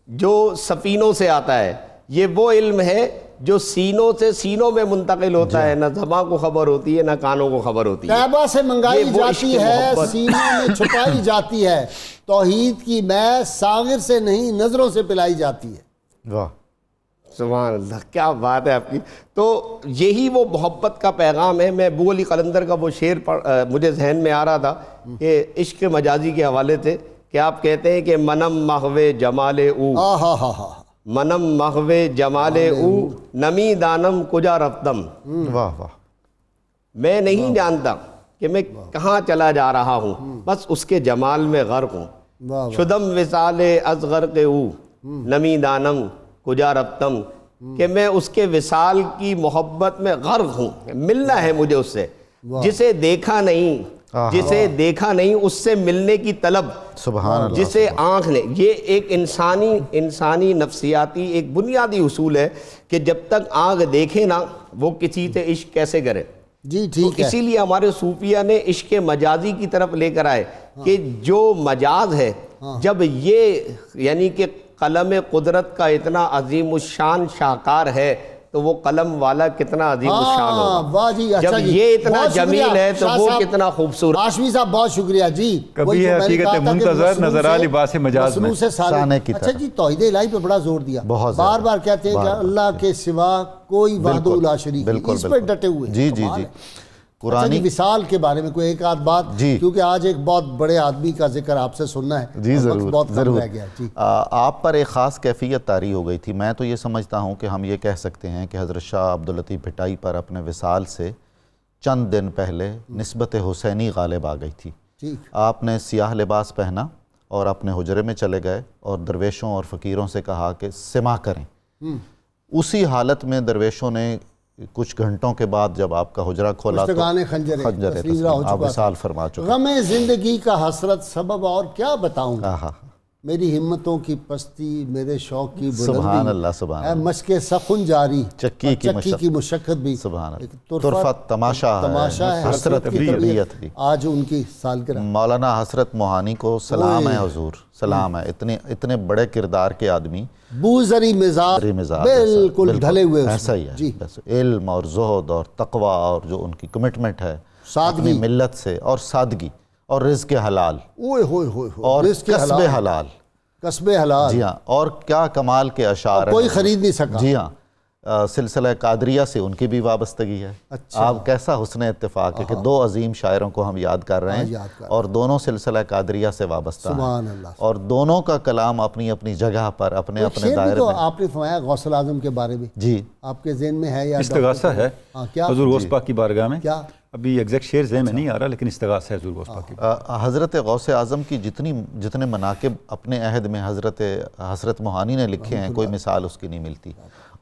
[SPEAKER 5] جو سفینوں سے آتا ہے، یہ وہ علم ہے جو سینوں سے سینوں میں منتقل ہوتا ہے، نہ زباں کو خبر ہوتی ہے نہ کانوں کو خبر ہوتی ہے.
[SPEAKER 2] طیبہ سے منگائی جاتی ہے، سینوں میں چھپائی جاتی ہے، توحید کی میں ساغر سے نہیں نظروں سے پلائی جاتی ہے.
[SPEAKER 5] واہ سبحان اللہ، کیا بات ہے آپ کی. تو یہی وہ محبت کا پیغام ہے. میں ابو علی قلندر کا وہ شعر مجھے ذہن میں آ رہا تھا کہ عشق مجازی کے حوالے سے کہ آپ کہتے ہیں کہ منم محو جمال او، منم محو جمال او نمی دانم کجا رفتم.
[SPEAKER 3] واہ واہ.
[SPEAKER 5] میں نہیں جانتا کہ میں کہاں چلا جا رہا ہوں، بس اس کے جمال میں غرق ہوں. شدم وصال از غرق او نمی دانم کجا رفتم، کہ میں اس کے وصال کی محبت میں غرق ہوں. ملنا ہے مجھے اس سے، جسے دیکھا نہیں اس سے ملنے کی طلب.
[SPEAKER 3] سبحان اللہ.
[SPEAKER 5] جسے آنکھ نے، یہ ایک انسانی نفسیاتی ایک بنیادی اصول ہے کہ جب تک آنکھ دیکھے نا وہ کسی سے عشق کیسے کرے.
[SPEAKER 2] جی ٹھیک ہے.
[SPEAKER 5] اسی لیے ہمارے صوفیہ نے عشق مجازی کی طرف لے کر آئے کہ جو مجاز ہے، جب یہ یعنی کہ قلم قدرت کا اتنا عظیم الشان شاہکار ہے تو وہ قلم والا کتنا عظیم الشان ہوگا. جب یہ اتنا جمیل ہے تو وہ کتنا خوبصورت.
[SPEAKER 2] ہاشمی صاحب بہت شکریہ. جی
[SPEAKER 4] کبھی حقیقت منتظر نظر لباس مجاز میں.
[SPEAKER 2] اچھا جی، توحید الہی پہ بڑا زور دیا، بار بار کہتے ہیں کہ اللہ کے سوا کوئی وحدہ لا شریک، اس پہ ڈٹے ہوئے.
[SPEAKER 3] جی جی جی.
[SPEAKER 2] قرآن وصال کے بارے میں کوئی ایک آدھ بات، کیونکہ آج ایک بہت بڑے آدمی کا ذکر آپ سے سننا ہے.
[SPEAKER 3] جی ضرور ضرور.
[SPEAKER 2] جی
[SPEAKER 3] آپ پر ایک خاص کیفیت طاری ہو گئی تھی. میں تو یہ سمجھتا ہوں کہ ہم یہ کہہ سکتے ہیں کہ حضرت شاہ عبداللطیف بھٹائی پر اپنے وصال سے چند دن پہلے نسبت حسینی غالب آ گئی تھی. آپ نے سیاہ لباس پہنا اور اپنے حجرے میں چلے گئے اور درویشوں اور فقیروں سے کہا کہ سما کریں. اسی حالت میں درویشوں نے کچھ گھنٹوں کے بعد جب آپ کا حجرہ کھولا تو خنجر آپ وصال فرما چکے.
[SPEAKER 2] غم زندگی کا حسرت سبب اور کیا بتاؤں، میری ہمتوں کی پستی، میرے شوق کی بلندی.
[SPEAKER 3] سبحان اللہ سبحان اللہ.
[SPEAKER 2] مشق سخن جاری،
[SPEAKER 3] چکی کی مشقت
[SPEAKER 2] بھی.
[SPEAKER 3] سبحان اللہ. طرفت تماشا ہے، حسرت طبیعت بھی.
[SPEAKER 2] آج ان کی سالگرہ.
[SPEAKER 3] مولانا حسرت موہانی کو سلام ہے حضور، سلام ہے. اتنے بڑے کردار کے آدمی،
[SPEAKER 2] بوزری مزاج بالکل ڈھلے ہوئے.
[SPEAKER 3] ایسا ہی ہے. علم اور زہد اور تقوی اور جو ان کی کمٹمنٹ ہے اپنی ملت سے، اور سادگی اور رزق حلال اور کسب حلال.
[SPEAKER 2] کسب حلال.
[SPEAKER 3] جی ہاں. اور کیا کمال کے اشعار،
[SPEAKER 2] کوئی خرید نہیں سکا.
[SPEAKER 3] جی ہاں. سلسلہ قادریہ سے ان کی بھی وابستگی ہے. آپ کیسا حسن اتفاق ہے کہ دو عظیم شاعروں کو ہم یاد کر رہے ہیں اور دونوں سلسلہ قادریہ سے وابستہ ہیں اور دونوں کا کلام اپنی اپنی جگہ پر اپنے اپنے دائرے میں.
[SPEAKER 2] آپ نے فرمایا غوث اعظم کے بارے میں,
[SPEAKER 3] جی
[SPEAKER 2] آپ کے ذہن میں ہے یا
[SPEAKER 4] استغاثہ ہے حضور غوث پاک کی بارگاہ میں؟
[SPEAKER 2] کیا
[SPEAKER 4] ابھی ایگزیکٹ شعر ذہن میں نہیں آ رہا, لیکن استغاثہ ہے حضور غوث پاک کی.
[SPEAKER 3] حضرت غوث اعظم کی جتنے مناقب اپنے عہد میں حضرت موہانی نے لکھے ہیں, کوئی مثال اس کی نہیں ملتی.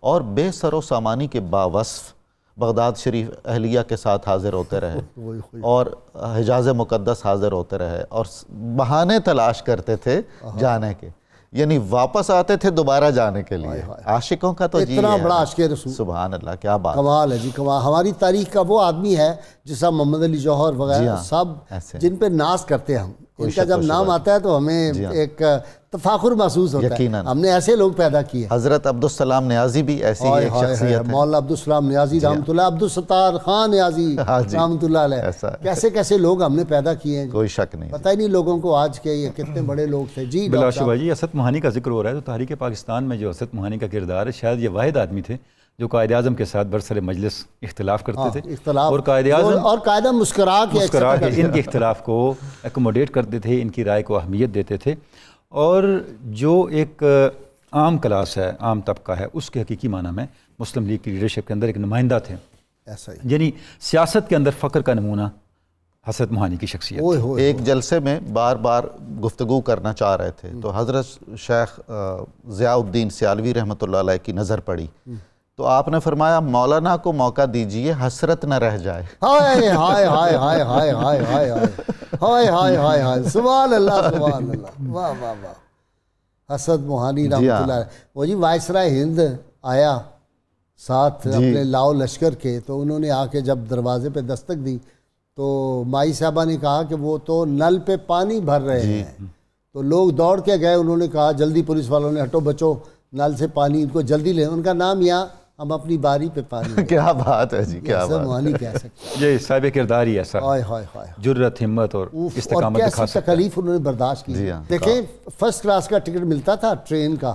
[SPEAKER 3] اور بے سر و سامانی کے باوصف بغداد شریف اہلیہ کے ساتھ حاضر ہوتے رہے اور حجاز مقدس حاضر ہوتے رہے اور بہانے تلاش کرتے تھے جانے کے, یعنی واپس آتے تھے دوبارہ جانے کے لیے. عاشقوں کا تو جی
[SPEAKER 2] اتنا بڑا عاشق رسول,
[SPEAKER 3] سبحان اللہ, کیا بات,
[SPEAKER 2] کمال ہے جی کمال. ہماری تاریخ کا وہ آدمی ہے جیسا محمد علی جوہر وغیرہ سب جن پہ ناز کرتے ہیں ہم, ان کا جب نام آتا ہے تو ہمیں ایک تفاخر محسوس ہوتا ہے, ہم نے ایسے لوگ پیدا کیے.
[SPEAKER 3] حضرت عبدالسلام نیازی بھی ایسی ایک شخصیت ہے,
[SPEAKER 2] مولانا عبدالسلام نیازی رحمۃ اللہ, عبدالستار خان نیازی رحمۃ اللہ علیہ, کیسے کیسے لوگ ہم نے پیدا کیے ہیں,
[SPEAKER 3] کوئی شک نہیں,
[SPEAKER 2] پتہ ہی نہیں لوگوں کو آج کے یہ کتنے بڑے لوگ تھے. جی
[SPEAKER 4] بلا شبہ جی اسد موہانی کا ذکر ہو رہا ہے تو تحریک پاکستان میں جو اسد موہانی کا کردار ہے, شاید یہ واحد آدمی تھے جو قائد اعظم کے ساتھ برسر مجلس اختلاف کرتے تھے اور قائد اعظم
[SPEAKER 2] اور قاعدہ مسکرا کے
[SPEAKER 4] ان کے اختلاف کو ایکوموڈیٹ کرتے تھے, ان کی رائے کو اہمیت دیتے تھے. اور جو ایک عام کلاس ہے, عام طبقہ ہے, اس کے حقیقی معنی میں مسلم لیگ کی لیڈرشپ کے اندر ایک نمائندہ تھے. یعنی سیاست کے اندر فخر کا نمونہ حضرت موہانی کی شخصیت.
[SPEAKER 3] ایک جلسے میں بار بار گفتگو کرنا چاہ رہے تھے تو حضرت شیخ ضیاء الدین سیالوی رحمۃ اللہ علیہ کی نظر پڑی تو آپ نے فرمایا مولانا کو موقع دیجئے, حسرت نہ رہ جائے.
[SPEAKER 2] ہائے ہائے ہائے ہائے ہائے ہائے ہائے ہائے ہائے ہائے ہائے, سبحان اللہ سبحان اللہ, واہ واہ واہ. اسد موہانی رحمۃ اللہ, وہ جی وائسرائے ہند آیا ساتھ اپنے لاؤ لشکر کے, تو انہوں نے آ کے جب دروازے پہ دستک دی تو مائی صاحبہ نے کہا کہ وہ تو نل پہ پانی بھر رہے ہیں. تو لوگ دوڑ کے گئے, انہوں نے کہا جلدی, پولیس والوں نے ہٹو بچو, نل سے پانی ان کو جلدی لیں. ان کا نام یہاں ہم اپنی باری پہ پانی.
[SPEAKER 3] کیا بات ہے جی, کیا بات.
[SPEAKER 2] موہانی کہہ سکتے
[SPEAKER 4] یہ صاحب کردار ہی ایسا, جرت, ہمت اور استقامت دکھا سکتا ہے.
[SPEAKER 2] تکلیف انہوں نے برداشت کی. دیکھیں فرسٹ کلاس کا ٹکٹ ملتا تھا ٹرین کا,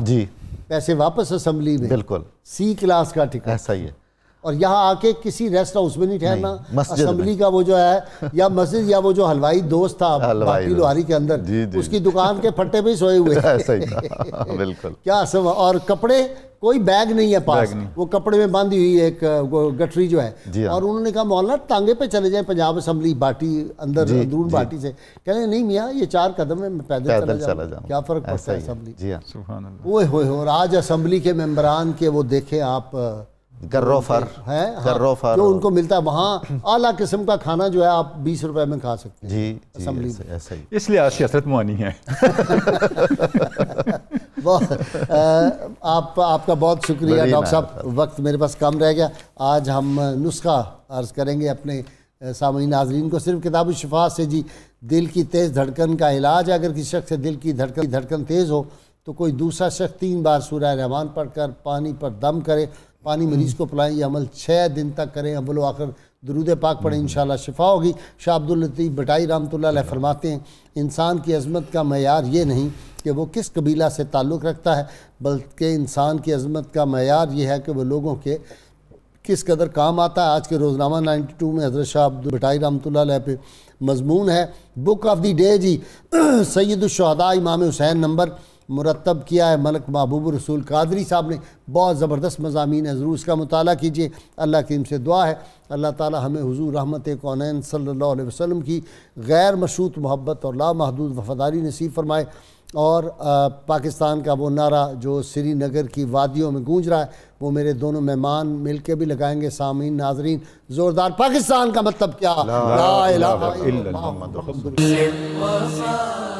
[SPEAKER 2] پیسے واپس اسمبلی میں,
[SPEAKER 3] بالکل
[SPEAKER 2] سی کلاس کا ٹکٹ,
[SPEAKER 3] ایسا ہی ہے.
[SPEAKER 2] اور یہاں آ کے کسی ریسٹ ہاؤس میں نہیں ٹھہرنا, اسمبلی کا وہ جو ہے یا مسجد یا وہ جو حلوائی دوست تھا باقی لوہاری کے اندر, اس کی دکان کے پھٹے پہ ہی سوئے ہوئے.
[SPEAKER 3] بالکل
[SPEAKER 2] کیا سب, اور کپڑے کوئی بیگ نہیں ہے پاس, وہ کپڑے میں باندھی ہوئی ایک گٹری جو ہے. اور انہوں نے کہا مولانا ٹانگے پہ چلے جائیں پنجاب اسمبلی باٹی اندر اندرون باٹی سے. کہنے نہیں میاں یہ 4 قدم ہے, میں پیدل چلا جاؤں, کیا فرق پڑتا ہے اسمبلی. اوئے ہوئے, اور آج اسمبلی کے ممبران کے وہ دیکھیں آپ
[SPEAKER 3] گروفر
[SPEAKER 2] جو ان کو ملتا ہے وہاں اعلیٰ قسم کا کھانا جو ہے آپ 20 روپے میں کھا سکتے ہیں.
[SPEAKER 3] جی
[SPEAKER 2] اسمبلی
[SPEAKER 3] ایسا ہی,
[SPEAKER 4] اس لیے آج حضرت موہانی ہے.
[SPEAKER 2] آپ کا بہت شکریہ ڈاکٹر صاحب, وقت میرے پاس کم رہ گیا. آج ہم نسخہ عرض کریں گے اپنے سامعین ناظرین کو, صرف کتاب الشفا سے. جی دل کی تیز دھڑکن کا علاج, اگر کسی شخص سے دل کی دھڑکن تیز ہو تو کوئی دوسرا شخص 3 بار سورہ رحمان پڑھ کر پانی پر دم کرے, پانی مریض کو پلائیں, یہ عمل 6 دن تک کریں, اول و آخر درود پاک پڑھیں, انشاءاللہ شفا ہوگی. شاہ عبداللطیف بٹائی رحمۃ اللہ علیہ فرماتے ہیں انسان کی عظمت کا معیار یہ نہیں کہ وہ کس قبیلہ سے تعلق رکھتا ہے, بلکہ انسان کی عظمت کا معیار یہ ہے کہ وہ لوگوں کے کس قدر کام آتا ہے. آج کے روزنامہ 92 میں حضرت شاہ عبد بٹائی رحمۃ اللہ علیہ پہ مضمون ہے بک آف دی ڈے. جی سید الشہداء امام حسین نمبر مرتب کیا ہے ملک محبوب الرسول قادری صاحب نے, بہت زبردست مضامین ہے, ضرور اس کا مطالعہ کیجئے. اللہ کی ان سے دعا ہے اللہ تعالی ہمیں حضور رحمت کونین صلی اللہ علیہ وسلم کی غیر مشروط محبت اور لامحدود وفاداری نصیب فرمائے, اور پاکستان کا وہ نعرہ جو سری نگر کی وادیوں میں گونج رہا ہے وہ میرے دونوں مہمان مل کے بھی لگائیں گے. سامعین ناظرین زوردار, پاکستان کا مطلب کیا, لا الہ الا اللہ محمد رسول اللہ.